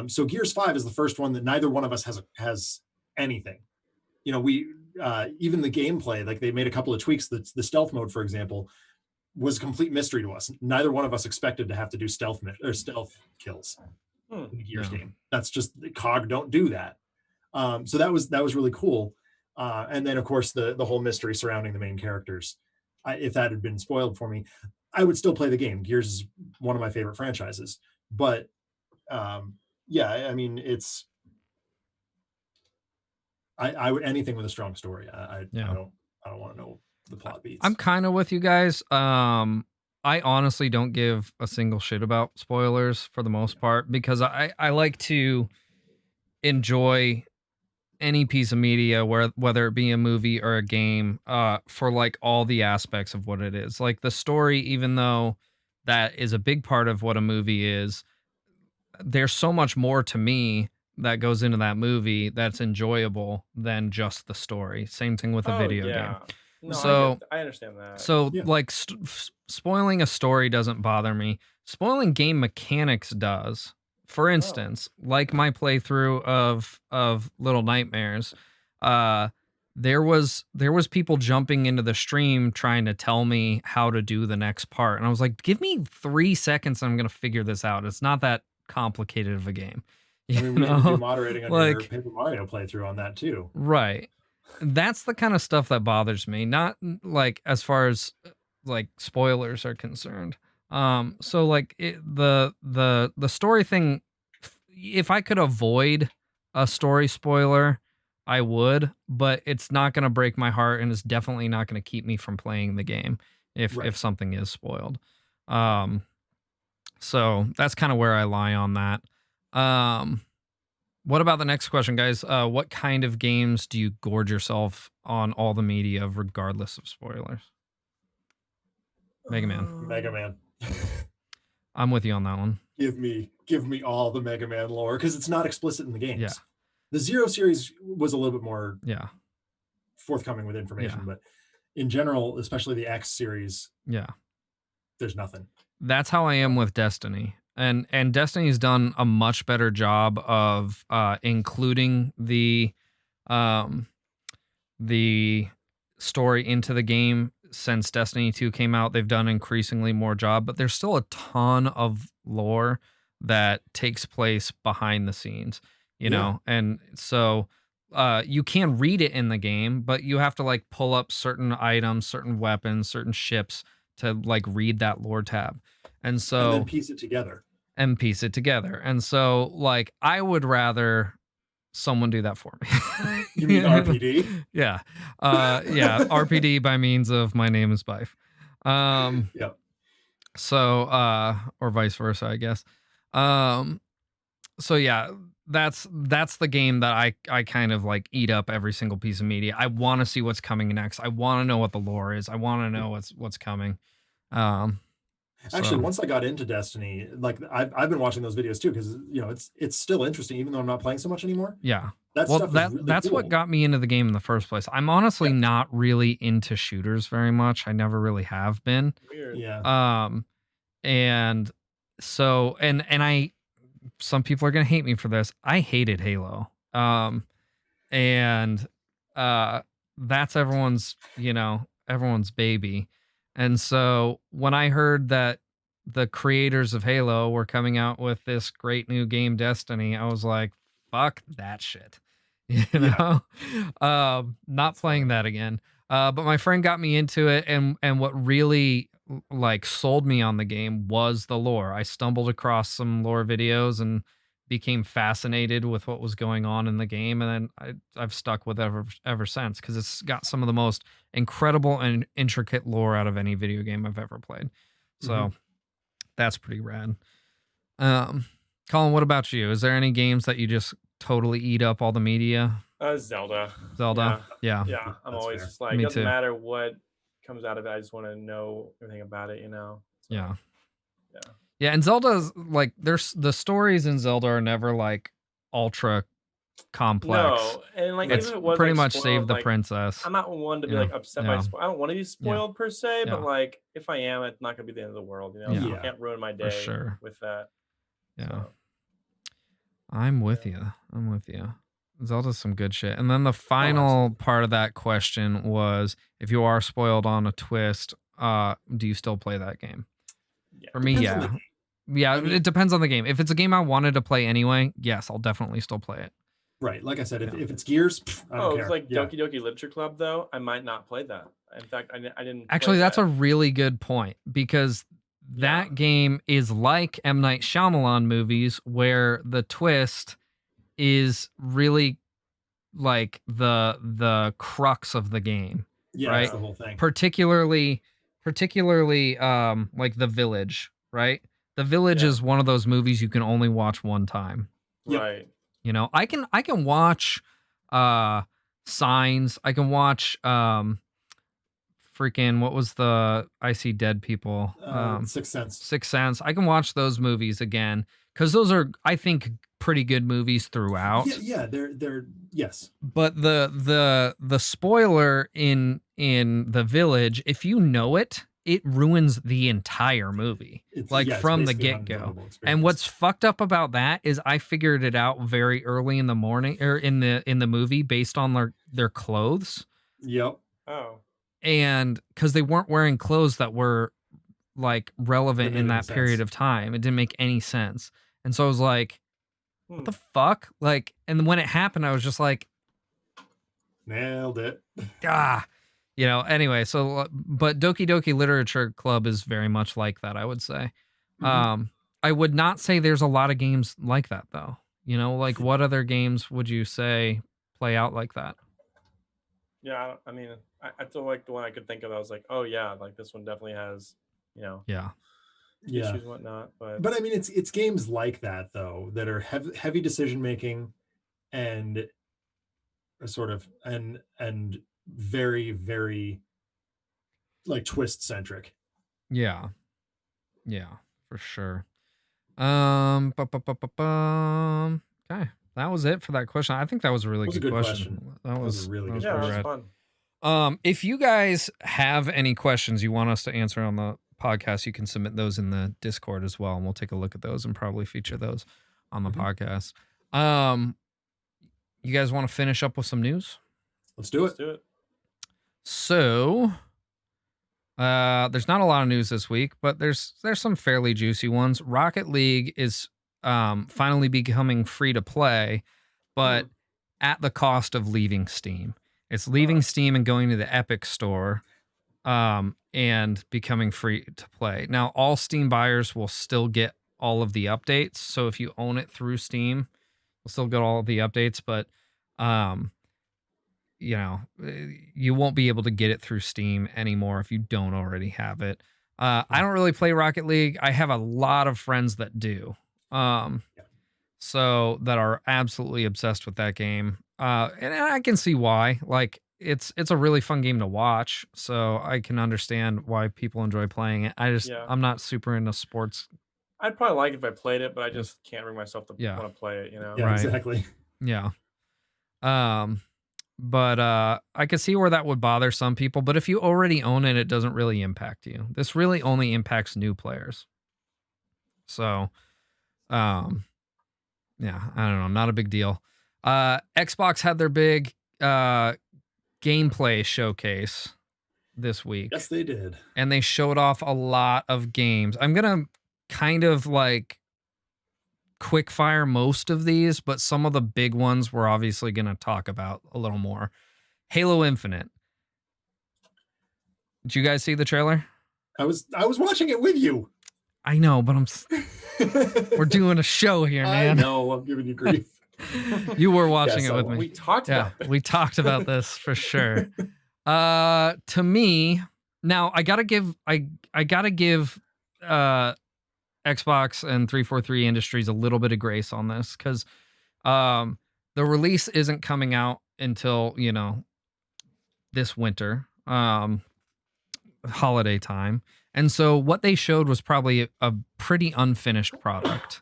So Gears 5 is the first one that neither one of us has anything. We even the gameplay, like they made a couple of tweaks. The stealth mode, for example, was a complete mystery to us. Neither one of us expected to have to do stealth kills in the Gears game. That's just COG don't do that. So that was really cool. And then of course the whole mystery surrounding the main characters. If that had been spoiled for me, I would still play the game. Gears is one of my favorite franchises. But yeah, I mean, it's I would anything with a strong story. I don't want to know the plot beats. I'm kind of with you guys. I honestly don't give a single shit about spoilers for the most part because I like to enjoy any piece of media, whether it be a movie or a game, for like all the aspects of what it is. Like the story, even though that is a big part of what a movie is, there's so much more to me that goes into that movie that's enjoyable than just the story. Same thing with a video game. No, So- I understand that. So Yeah. like spoiling a story doesn't bother me. Spoiling game mechanics does. For instance, like my playthrough of Little Nightmares, there was people jumping into the stream trying to tell me how to do the next part, and I was like, give me 3 seconds and I'm gonna figure this out. It's not that complicated of a game. I mean, we had to do moderating on your Like- Paper Mario playthrough on that too. Right. That's the kind of stuff that bothers me, not like as far as like spoilers are concerned. So like the story thing, if I could avoid a story spoiler, I would, but it's not going to break my heart and it's definitely not going to keep me from playing the game if Right. something is spoiled. So that's kind of where I lie on that. What about the next question, guys? What kind of games do you gorge yourself on all the media regardless of spoilers? Mega Man. Mega Man. I'm with you on that one. Give me all the Mega Man lore because it's not explicit in the games. Yeah. The Zero series was a little bit more Yeah. forthcoming with information, Yeah. but in general, especially the X series, Yeah. there's nothing. That's how I am with Destiny. And Destiny's done a much better job of including um the story into the game since Destiny 2 came out. They've done increasingly more job, but there's still a ton of lore that takes place behind the scenes, you Yeah. know? And so you can read it in the game, but you have to like pull up certain items, certain weapons, certain ships to like read that lore tab. And so And then piece it together. and piece it together. And so like I would rather someone do that for me. You mean RPD? Yeah. Yeah, RPD by means of My Name is Bife. Yep. So or vice versa, I guess. So yeah, that's the game that I kind of like eat up every single piece of media. I want to see what's coming next. I want to know what the lore is. I want to know what's coming. Actually, So- once I got into Destiny, like I've been watching those videos too, because it's still interesting, even though I'm not playing so much anymore. yeah. That Well, stuff is really that's what cool. got me into the game in the first place. I'm honestly not really into shooters very much. I never really have been. Weird. Yeah. And so I some people are gonna hate me for this. I hated Halo. And that's everyone's baby. And so when I heard that the creators of Halo were coming out with this great new game Destiny, I was like, fuck that shit. You know? Not playing that again. But my friend got me into it, and what really like sold me on the game was the lore. I stumbled across some lore videos and became fascinated with what was going on in the game, and then I've stuck with it ever since, because it's got some of the most incredible and intricate lore out of any video game I've ever played. So that's pretty rad. Colin, what about you? Is there any games that you just totally eat up all the media? Zelda. Zelda? Yeah. Yeah. I'm That's always fair. just like, Me doesn't too. matter what comes out of it. I just want to know everything about it, So, Yeah. Yeah. Yeah, and Zelda's like there's the stories in Zelda are never like ultra complex. No, and like It's even if it was pretty like, much spoiled, save the like, princess. I'm not one to be Yeah, like upset by. yeah. I don't want to be spoiled per se, Yeah. but like if I am, it's not gonna be the end of the world. So Yeah. you can't ruin my day sure. with that. Yeah. So, I'm with you. I'm with you. Zelda's some good shit. And then the final absolutely. part of that question was, if you are spoiled on a twist, do you still play that game? Yeah. For me, Depends on yeah. the game. Yeah, I mean- it depends on the game. If it's a game I wanted to play anyway, yes, I'll definitely still play it. Right. Like I said, Yeah. if it's Gears, I don't care. it's like Yeah. Doki Doki Literature Club though. I might not play that. In fact, I didn't. Actually, play that's that. a really good point, because that Yeah. game is like M. Night Shyamalan movies, where the twist is really like the crux of the game. Yeah, Right. that's the whole thing. Particularly like The Village, right? The Village Yeah. is one of those movies you can only watch one time. Yep. Right. You know, I can watch Signs. I can watch freaking what was the I See Dead People? Sixth Sense. Sixth Sense. I can watch those movies again, because those are, I think, pretty good movies throughout. Yeah, they're yes. But the spoiler in The Village, if you know it, it ruins the entire movie. It's Like, it's from the basically an get-go. unenjoyable And experience. what's fucked up about that is I figured it out very early in the morning, or in the movie, based on their clothes. Yep. Oh. And because they weren't wearing clothes that were like relevant That in made any that period sense. of time. It didn't make any sense. And so I was like, Hmm. what the fuck? Like, and when it happened, I was just like, Nailed it. anyway. So, but Doki Doki Literature Club is very much like that, I would say. Mhm. I would not say there's a lot of games like that, though. Like, what other games would you say play out like that? Yeah. I mean, I feel like the one I could think of, I was like, oh yeah, like this one definitely has, Yeah. Yeah. issues and whatnot. But But I mean, it's games like that though that are heavy decision making, and sort of and very very like twist centric. Yeah. Yeah, for sure. Okay. that was it for that question. I think that was a really That was a good good question. That was a really good Yeah, that pretty was rad. fun. If you guys have any questions you want us to answer on the podcast, you can submit those in the Discord as well, and we'll take a look at those and probably feature those on the podcast. You guys want to finish up with some news? Let's do Let's it. do it. So, there's not a lot of news this week, but there's some fairly juicy ones. Rocket League is finally becoming free to play, but at the cost of leaving Steam. It's leaving Steam and going to the Epic Store, and becoming free to play. Now, all Steam buyers will still get all of the updates. So if you own it through Steam, you'll still get all of the updates, but you won't be able to get it through Steam anymore if you don't already have it. I don't really play Rocket League. I have a lot of friends that do. So that are absolutely obsessed with that game. And I can see why. Like it's a really fun game to watch, so I can understand why people enjoy playing it. I'm not super into sports. I'd probably like it if I played it, but I just can't bring myself to Yeah. want to play it. Yeah, Right. exactly. Yeah. But I could see where that would bother some people, but if you already own it, it doesn't really impact you. This really only impacts new players. So, yeah, I don't know, not a big deal. Xbox had their big gameplay showcase this week. Yes, they did. And they showed off a lot of games. I'm gonna kind of like quick fire most of these, but some of the big ones we're obviously gonna talk about a little more. Halo Infinite. Did you guys see the trailer? I was watching it with you. I know, but we're doing a show here, man. I know, I'm giving you grief. You were watching Yes, it I with was. me. We talked Yeah, about it. we talked about this for sure. To me, now I gotta give Xbox and 343 Industries a little bit of grace on this, because the release isn't coming out until this winter, holiday time, and so what they showed was probably a pretty unfinished product.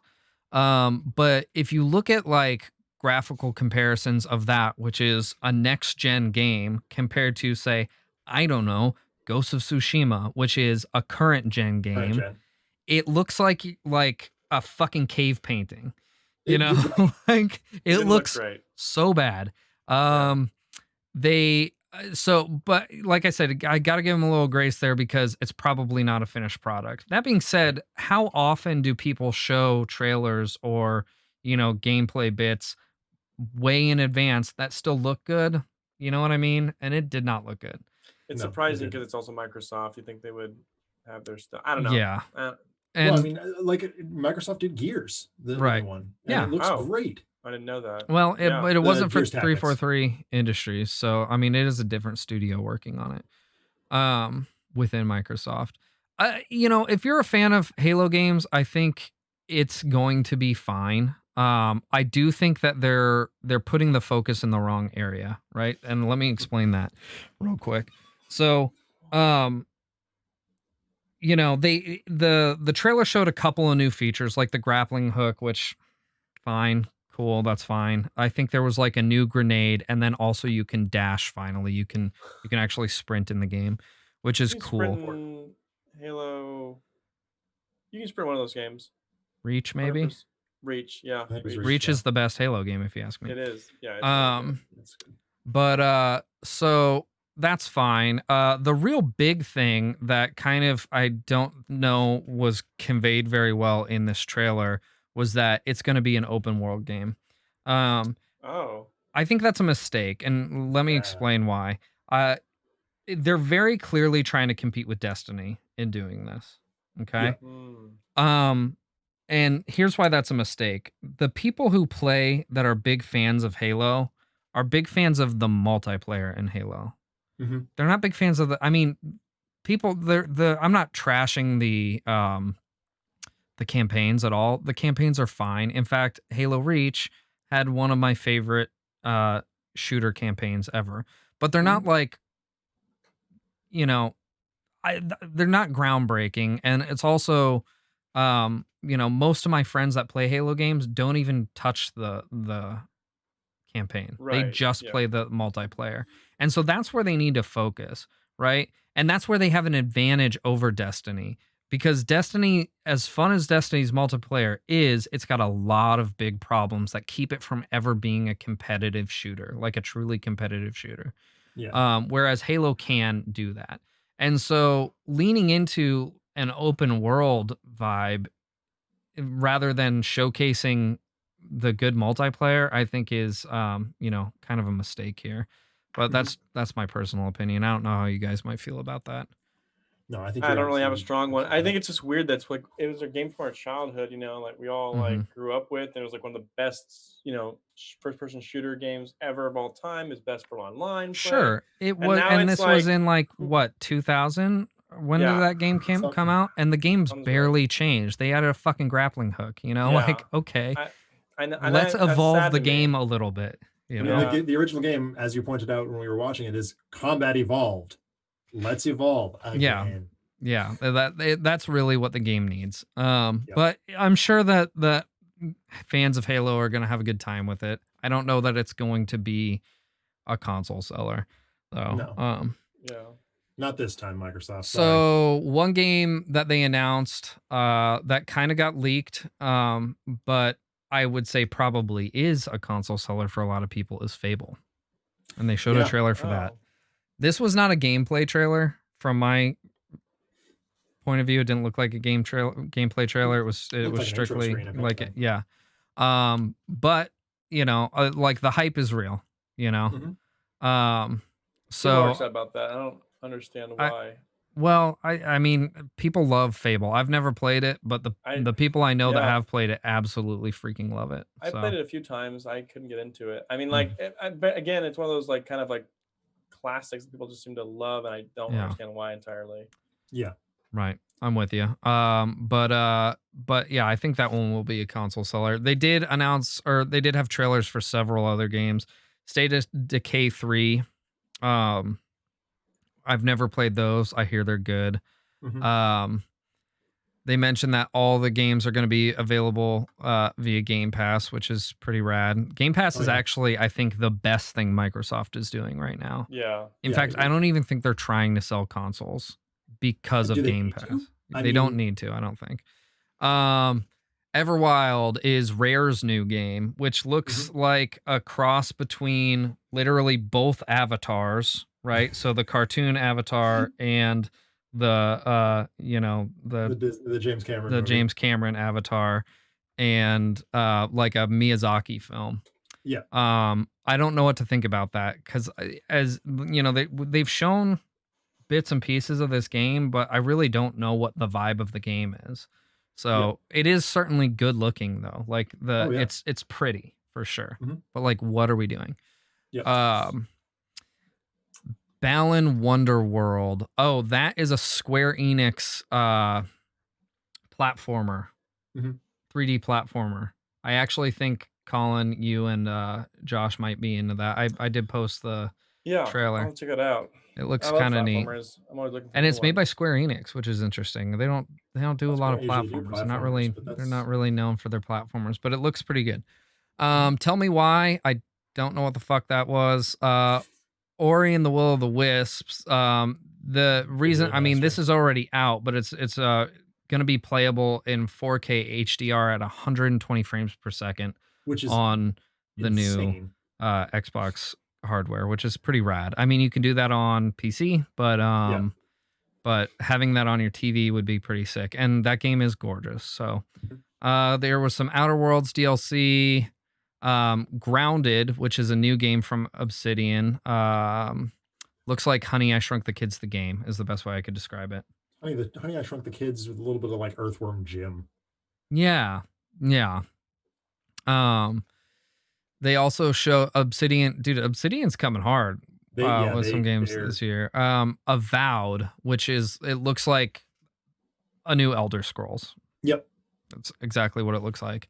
But if you look at like graphical comparisons of that, which is a next gen game, compared to, say, I don't know, Ghost of Tsushima, which is a current gen game, Right, Jen. it looks like a fucking cave painting. You're right. Like it Didn't look looks great. so bad. But like I said, I got to give them a little grace there because it's probably not a finished product. That being said, how often do people show trailers or, gameplay bits way in advance that still look good? You know what I mean? And it did not look good. It's No, surprising it because didn't. it's also Microsoft. You think they would have their stuff? I don't know. Yeah. I Well, I mean, like Microsoft did Gears, the Right. new one. And Yeah. it looks Oh. great. didn't know that. Well, Yeah. but it wasn't for Gears Tactics. 343 Industries, so I mean, it is a different studio working on it, within Microsoft. If you're a fan of Halo games, I think it's going to be fine. I do think that they're putting the focus in the wrong area, right? And let me explain that real quick. So, the trailer showed a couple of new features, like the grappling hook, which fine, cool, that's fine. I think there was like a new grenade, and then also you can dash. Finally, you can actually sprint in the game, which is You can cool. sprint in Halo. You can sprint one of those games. Reach, maybe. 100%. Reach, yeah. I think it was Reach yeah. is the best Halo game, if you ask me. It is. Yeah. It's really good. That's good. But so that's fine. The real big thing that kind of I don't know was conveyed very well in this trailer was that it's going to be an open world game. Oh. I think that's a mistake, and let me Yeah. explain why. They're very clearly trying to compete with Destiny in doing this. Okay. Hmm. And here's why that's a mistake. The people who play that are big fans of Halo are big fans of the multiplayer in Halo. Mhm. They're not big fans of I'm not trashing the campaigns at all. The campaigns are fine. In fact, Halo Reach had one of my favorite shooter campaigns ever. But they're not like, they're not groundbreaking, and it's also most of my friends that play Halo games don't even touch the campaign. They Right, just yeah. play the multiplayer. And so that's where they need to focus, right? And that's where they have an advantage over Destiny, because Destiny, as fun as Destiny's multiplayer is, it's got a lot of big problems that keep it from ever being a competitive shooter, like a truly competitive shooter. Yeah. Whereas Halo can do that. And so leaning into an open world vibe rather than showcasing the good multiplayer, I think is kind of a mistake here. But Mhm. that's my personal opinion. I don't know how you guys might feel about that. No, I think I you're don't really have a absolutely strong one. I absolutely think right. it's just weird that's like it was a game from our childhood, like we all Hmm. like grew up with, and it was like one of the best, first person shooter games ever of all time, is best for online play. Sure, it And was, now and it's this was like, in like what 2000. When did yeah, that game come Something. out? And the game's sounds right. barely changed. They added a fucking grappling hook. Yeah. Like okay, I and let's that's evolve sad the to me. game a little bit. I mean, Yeah. the original game, as you pointed out when we were watching it, is combat evolved. Let's evolve Yeah. again. Yeah, that's really what the game needs. Yep. But I'm sure that fans of Halo are gonna have a good time with it. I don't know that it's going to be a console seller, though. No. Yeah. Not this time, Microsoft. Sorry. So one game that they announced, that kind of got leaked, but I would say probably is a console seller for a lot of people, is Fable, and they showed a Yeah. trailer for that. Oh. This was not a gameplay trailer from my point of view. It didn't look like a gameplay trailer. It was Looked like an intro strictly screen, if like it, anything. yeah. But like the hype is real, you know. Mhm. People are So upset about that. I don't understand I why. well, I mean, people love Fable. I've never played it, but I the people I know that yeah. have played it absolutely freaking love it. I So played it a few times. I couldn't get into it. I mean, Mm. but again, it's one of those like kind of like classics that people just seem to love, and I don't yeah, understand why entirely. Yeah. right. I'm with you. But yeah, I think that one will be a console seller. They did announce, or they did have trailers for several other games. State of Decay 3. I've never played those. I hear they're good. Mhm. They mentioned that all the games are going to be available via Game Pass, which is pretty rad. Game Pass Oh, is yeah. actually, I think, the best thing Microsoft is doing right now. Yeah. In Yeah, I fact, I agree. don't even think they're trying to sell consoles because Do of they Game need to? Pass. I They don't mean- need to, I don't think. Everwild is Rare's new game, which looks like a cross between literally both avatars, right? So the cartoon avatar and the The James Cameron the movie. James Cameron avatar, and like a Miyazaki film. Yeah. I don't know what to think about that, because as you know, they've shown bits and pieces of this game, but I really don't know what the vibe of the game is. So it is certainly good looking though. Like Oh, yeah. it's pretty for sure. Mhm. But like, what are we doing? Yep. Balan Wonderworld. Oh, that is a Square Enix platformer. Mhm. 3D platformer. I actually think Colin, you and Josh might be into that. I did post the Yeah. trailer. I'll check it out. It looks I love kind of neat. platformers. I'm always looking for And new it's made by ones. Square Enix, which is interesting. They don't do a That's lot great. of Usually do platformers. They're platformers, but not that's- really known for their platformers, but it looks pretty good. Tell me why. I don't know what the fuck that was. Ori and the Will of the Wisps. The reason, I mean, this remaster. is already out, but it's going to be playable in 4K HDR at 120 frames per second Which is on the new insane. Xbox hardware, which is pretty rad. I mean, you can do that on PC, but but having that on your TV would be pretty sick. And that game is gorgeous. So there was some Outer Worlds DLC. Grounded, which is a new game from Obsidian. Looks like Honey, I Shrunk the Kids the game is the best way I could describe it. Honey, I Shrunk the Kids with a little bit of like Earthworm Jim. Yeah. They also show Obsidian. Dude, Obsidian's coming hard with some games this year. Avowed, which is, it looks like a new Elder Scrolls. Yep. That's exactly what it looks like.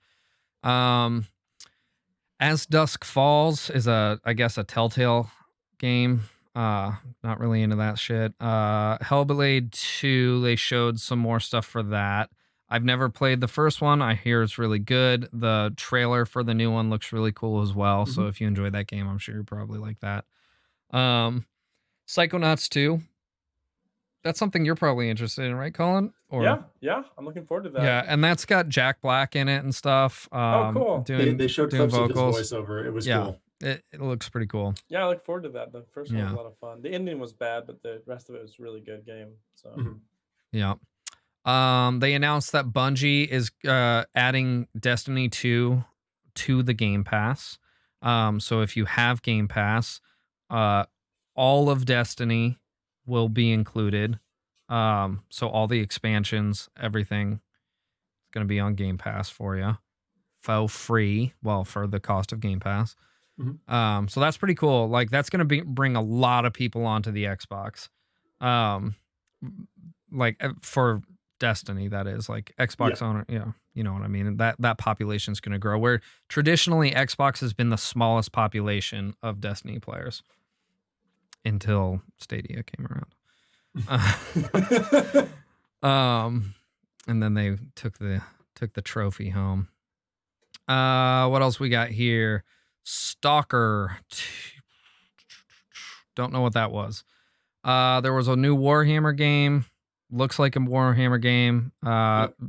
As Dusk Falls is I guess a Telltale game. Not really into that shit. Hellblade 2, they showed some more stuff for that. I've never played the first one. I hear it's really good. The trailer for the new one looks really cool as well. So if you enjoyed that game, I'm sure you probably like that. Psychonauts 2. That's something you're probably interested in, right, Colin? Or yeah, I'm looking forward to that. yeah, and that's got Jack Black in it and stuff. Cool. Doing They showed doing clips vocals. of his voiceover. It was Yeah. cool. It looks pretty cool. Yeah, I look forward to that. The first one was Yeah. a lot of fun. The ending was bad, but the rest of it was a really good game. So Mhm. Yeah. They announced that Bungie is adding Destiny 2 to the Game Pass. So if you have Game Pass, all of Destiny will be included. So all the expansions, everything is going to be on Game Pass for you. For free, well, for the cost of Game Pass. So that's pretty cool. Like that's going to bring a lot of people onto the Xbox. Like for Destiny, that is like Xbox owner, yeah, you know what I mean. And that population is going to grow. Where traditionally Xbox has been the smallest population of Destiny players until Stadia came around. And then they took the trophy home. What else we got here? Stalker. Don't know what that was. There was a new Warhammer game. Looks like a Warhammer game.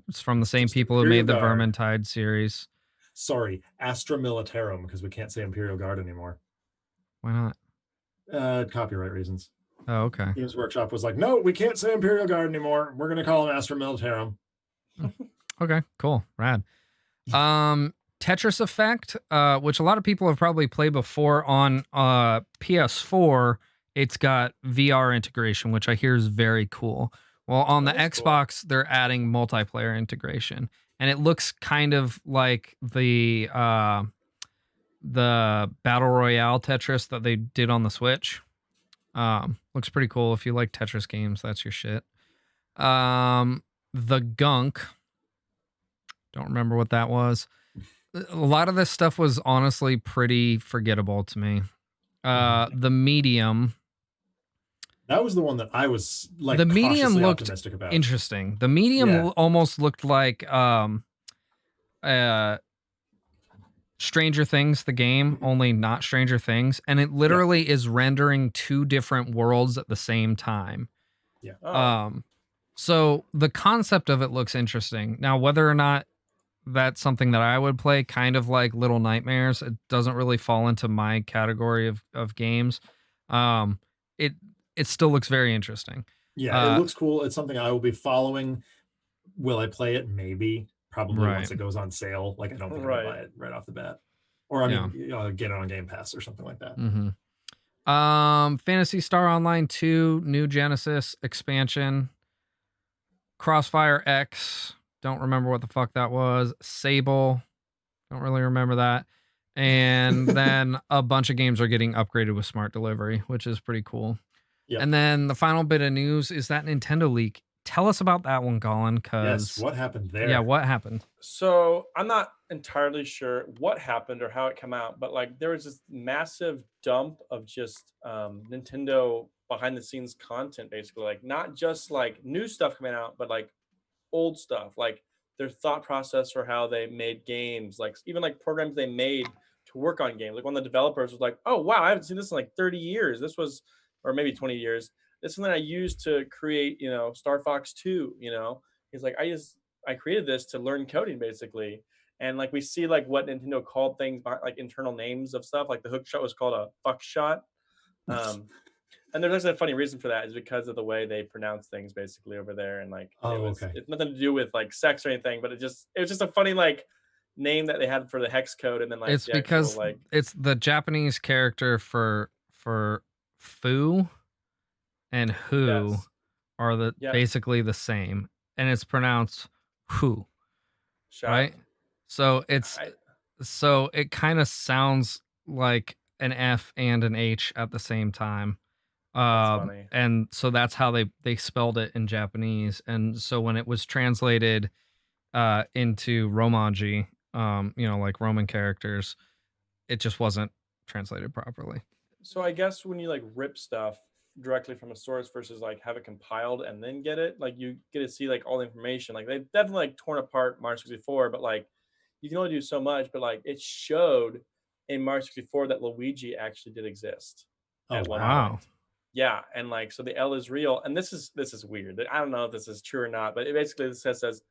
It's from the same Just people who made Imperial the Guard. Vermintide series. Sorry, Astra Militarum, because we can't say Imperial Guard anymore. Why not? Copyright reasons. Oh, okay. Games Workshop was like, no, we can't say Imperial Guard anymore. We're going to call them Astra Militarum. Okay, cool. Rad. Tetris Effect, which a lot of people have probably played before on PS4. It's got VR integration, which I hear is very cool. Well, on the Xbox, they're adding multiplayer integration, and it looks kind of like the Battle Royale Tetris that they did on the Switch. Looks pretty cool. If you like Tetris games, that's your shit. The Gunk. Don't remember what that was. A lot of this stuff was honestly pretty forgettable to me. The Medium. That was the one that I was like The Medium cautiously looked optimistic about. interesting. The Medium almost looked like Stranger Things, the game, only not Stranger Things, and it literally is rendering two different worlds at the same time. Yeah. So the concept of it looks interesting. Now, whether or not that's something that I would play, kind of like Little Nightmares, it doesn't really fall into my category of games. It still looks very interesting. Yeah, it looks cool. It's something I will be following. Will I play it? Maybe. Probably once it goes on sale. Like I don't think I'm gonna buy it right off the bat. Or I mean, get it on Game Pass or something like that. Phantasy Star Online 2, New Genesis expansion. Crossfire X. Don't remember what the fuck that was. Sable. Don't really remember that. And then a bunch of games are getting upgraded with smart delivery, which is pretty cool. Yep. And then the final bit of news is that Nintendo leak. Tell us about that one, Colin. Yes, what happened there? Yeah, what happened? So I'm not entirely sure what happened or how it came out, but like there was this massive dump of just Nintendo behind the scenes content, basically, like not just like new stuff coming out, but like old stuff, like their thought process for how they made games, like even like programs they made to work on games. Like one of the developers was like, oh wow, I haven't seen this in like 30 years. This was, or maybe 20 years. This is something I used to create, Star Fox 2, He's like, I created this to learn coding basically. And like we see like what Nintendo called things by like internal names of stuff, like the hook shot was called a fuck shot. And there's actually a funny reason for that is because of the way they pronounce things basically over there. And like, it's nothing to do with like sex or anything, but it was just a funny like name that they had for the hex code. And then like, it's because actual, like it's the Japanese character for foo and who are the basically the same, and it's pronounced who, right? So so it kind of sounds like an F and an H at the same time. And so that's how they spelled it in Japanese. And so when it was translated into Romanji, like Roman characters, it just wasn't translated properly. So I guess when you like rip stuff directly from a source versus like have it compiled and then get it. Like you get to see like all the information. Like they've definitely like torn apart Mario 64, but like you can only do so much. But like it showed in Mario 64 that Luigi actually did exist Oh, at one wow. point. Yeah, and like so the L is real, and this is weird. I don't know if this is true or not, but it basically says this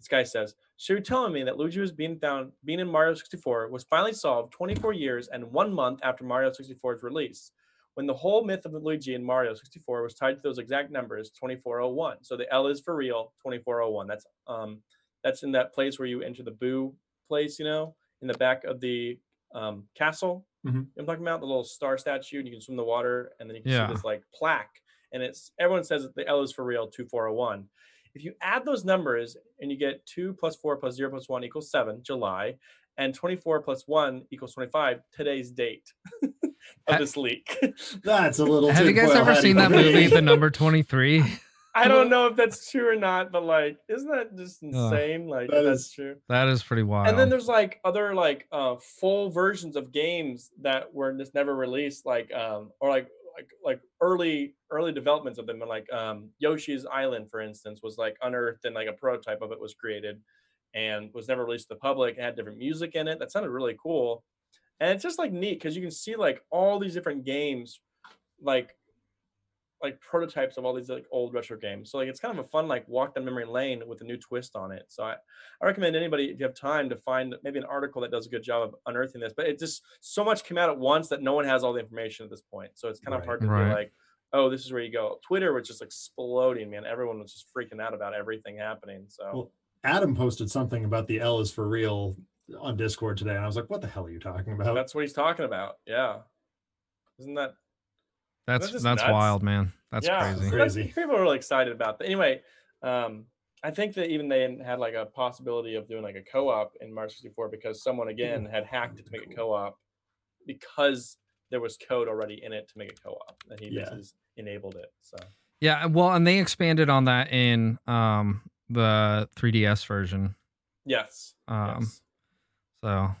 guy says, so you're telling me that Luigi was being in Mario 64 was finally solved 24 years and 1 month after Mario 64's release, when the whole myth of Luigi in Mario 64 was tied to those exact numbers, 2401. So the L is for real, 2401. That's in that place where you enter the Boo place, you know, in the back of the castle. Mhm. I'm talking about the little star statue, and you can swim in the water, and then you can Yeah. see this like plaque, and it's everyone says that the L is for real, 2401. If you add those numbers and you get 2 plus 4 plus 0 plus 1 equals 7, July, and 24 plus 1 equals 25, today's date of this leak. That's a little. Have you guys ever seen that movie, The Number 23? I don't know if that's true or not, but like, isn't that just insane? Like, that that's is- true. That is pretty wild. And then there's like other like full versions of games that were just never released, like or like early developments of them, and like Yoshi's Island, for instance, was like unearthed and like a prototype of it was created and was never released to the public. It had different music in it that sounded really cool, and it's just like neat because you can see like all these different games, like prototypes of all these like old retro games. So like it's kind of a fun like walk down memory lane with a new twist on it. So I recommend anybody, if you have time, to find maybe an article that does a good job of unearthing this. But it just so much came out at once that no one has all the information at this point. So it's kind of Right. hard to be Right. like, oh, this is where you go. Twitter was just exploding, man. Everyone was just freaking out about everything happening. So Well, Adam posted something about the L is for real on Discord today, and I was like, "What the hell are you talking about?" that's what he's talking about. Yeah. Isn't that that's just that's nuts. wild, man. That's yeah, crazy. so Crazy. people are really excited about that. Anyway, I think that even they had like a possibility of doing like a co-op in Mario 64 because someone again had hacked it to make a co-op because there was code already in it to make a co-op, and he Yeah. just enabled it. So Yeah, well, and they expanded on that in the 3DS version. yes, yes. So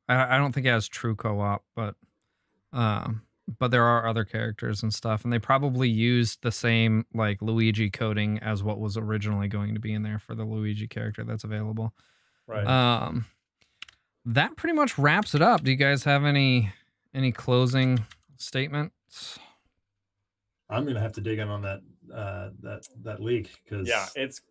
I don't think it has true co-op, but there are other characters and stuff, and they probably used the same like Luigi coding as what was originally going to be in there for the Luigi character that's available. Right. That pretty much wraps it up. Do you guys have any closing statements? I'm gonna have to dig in on that that leak because Yeah, it's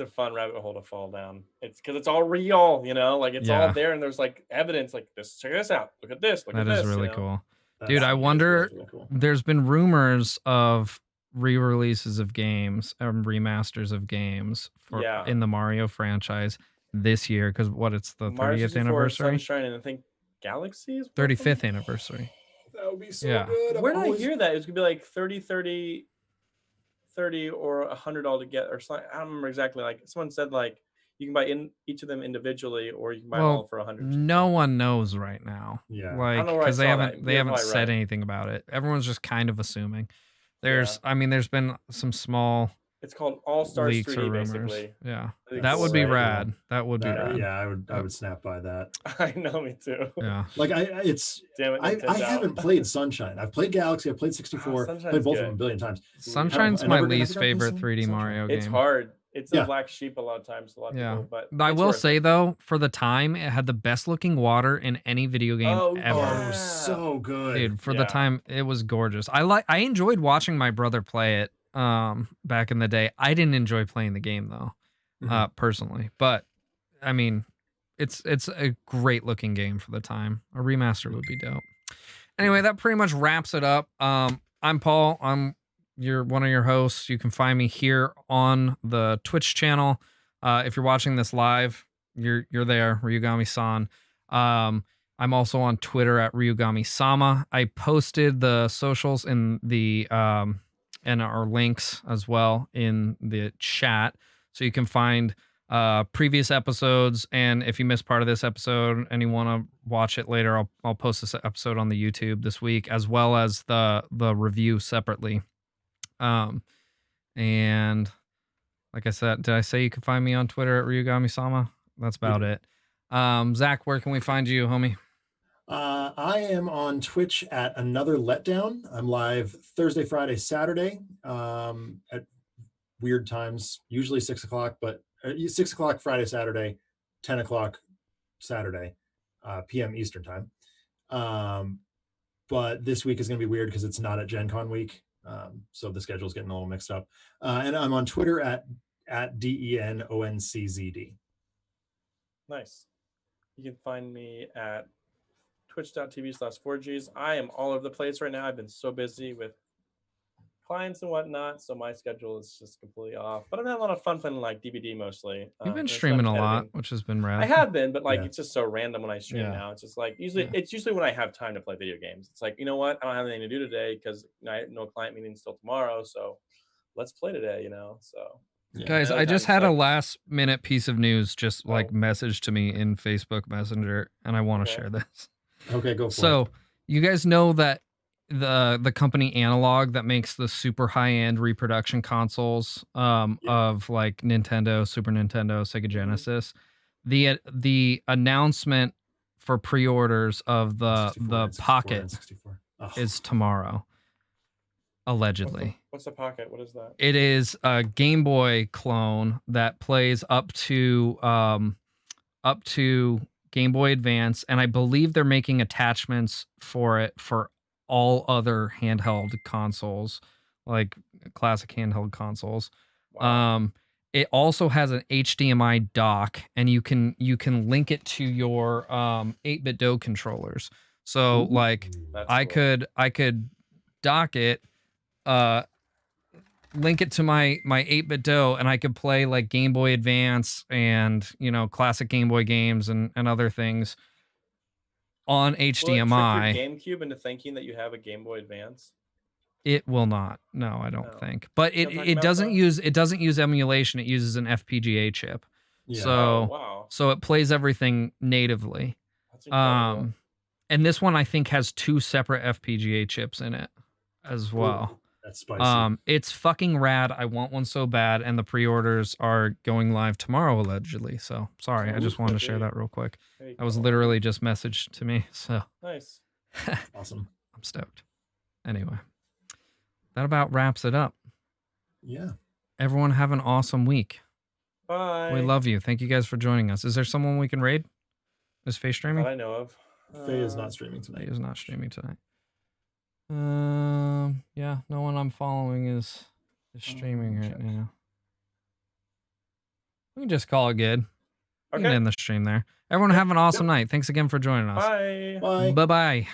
a fun rabbit hole to fall down. It's because it's all real, you know, like it's Yeah. all there, and there's like evidence, like this. Check this out. Look at this. Look That at this. is really you know? cool. that's Dude, I really wonder- cool. There's been rumors of re-releases of games and remasters of games Yeah. in the Mario franchise this year because it's the Mario 30th 64, anniversary, Sunshine, and I think Galaxies. 35th anniversary. That would be so Yeah. good. Where did I hear that? It was gonna be like 30 or 100 altogether, or something. I don't remember exactly. Like someone said, like you can buy in each of them individually, or you can buy them all for 100. No one knows right now. Yeah. Like don't know where I because they saw haven't that. they You're haven't probably said right. anything about it. Everyone's just kind of assuming. There's been some small It's called All Stars leaks or 3D, rumors. basically. Yeah, Pretty that cool, would be right? rad. That would be rad. Yeah, I would snap by that. I know, me too. Yeah. Like it's Damn it, I Nintendo. haven't played Sunshine. I've played Galaxy. I've played 64. Sunshine's played both good. of them a billion times. Sunshine's I my never got least to play favorite 3D Sunshine. Mario game. It's hard. It's Yeah. a black sheep a lot of times. A lot of Yeah. people, but I it's will worth say it. though, for the time, it had the best looking water in any video game Oh, ever. Oh, Yeah. so good. Dude, for the Yeah. time, it was gorgeous. I enjoyed watching my brother play it back in the day. I didn't enjoy playing the game though, personally. But I mean, it's a great looking game for the time. A remaster would be dope. Anyway, that pretty much wraps it up. I'm Paul. I'm one of your hosts. You can find me here on the Twitch channel. If you're watching this live, you're there, Ryugami-san. I'm also on Twitter at Ryugami-sama. I posted the socials in the and our links as well in the chat, so you can find previous episodes. And if you missed part of this episode and you want to watch it later, I'll post this episode on the YouTube this week, as well as the review separately. And like I said, did I say you can find me on Twitter at Ryugami-sama? That's about it. Zach, where can we find you, homie? I am on Twitch at Another Letdown. I'm live Thursday, Friday, Saturday at weird times, usually 6 o'clock, but 6 o'clock Friday, Saturday, 10 o'clock Saturday, PM Eastern time. But this week is going to be weird because it's not at Gen Con week. So the schedule is getting a little mixed up. And I'm on Twitter at DENONCZD. Nice. You can find me at twitch.tv/4Gs. I am all over the place right now. I've been so busy with clients and whatnot, so my schedule is just completely off. But I'm having a lot of fun playing like DBD mostly. You've been and stuff streaming a lot, editing. which has been rad. I have been, but like Yeah. it's just so random when I stream Yeah. now. It's just like it's usually when I have time to play video games. It's like, you know what? I don't have anything to do today because I have no client meetings till tomorrow. So let's play today, you know. So Yeah. Guys, Another I just time, had a like- last minute piece of news just like Oh. messaged to me in Facebook Messenger, and I want to Okay. share this. Okay, go for it. So you guys know that the company Analog that makes the super high end reproduction consoles of like Nintendo, Super Nintendo, Sega Genesis, the announcement for pre-orders of 64 the and 64 Pocket and 64. Oh, is tomorrow, allegedly. What's the Pocket? What is that? It is a Game Boy clone that plays up to Game Boy Advance, and I believe they're making attachments for it for all other handheld consoles, like classic handheld consoles. Wow. It also has an HDMI dock, and you can link it to your 8-bit Do controllers. So like That's I cool. could dock it, link it to my 8-bit Do, and I could play like Game Boy Advance and classic Game Boy games and other things on Will it trick HDMI. your GameCube into thinking that you have a Game Boy Advance? It will not. No, I don't No. think. But You know what I'm it talking about, doesn't use emulation. It uses an FPGA chip. yeah. So Oh, wow. so it plays everything natively. That's incredible. And this one I think has 2 separate FPGA chips in it as well. That's spicy. It's fucking rad. I want one so bad, and the pre-orders are going live tomorrow allegedly. So sorry, I just wanted to share that real quick. There you That was go. literally just messaged to me, so Nice. Awesome. I'm stoked. Anyway, that about wraps it up. Yeah. Everyone have an awesome week. Bye. We love you. Thank you guys for joining us. Is there someone we can raid? Is Faye streaming? That I know of. Faye is not streaming Faye tonight. is not streaming tonight. Yeah, no one I'm following is streaming right check. now. We can just call it good. We can Okay. end the stream there. Everyone have an awesome night. Thanks again for joining us. Bye. Bye. Bye-bye.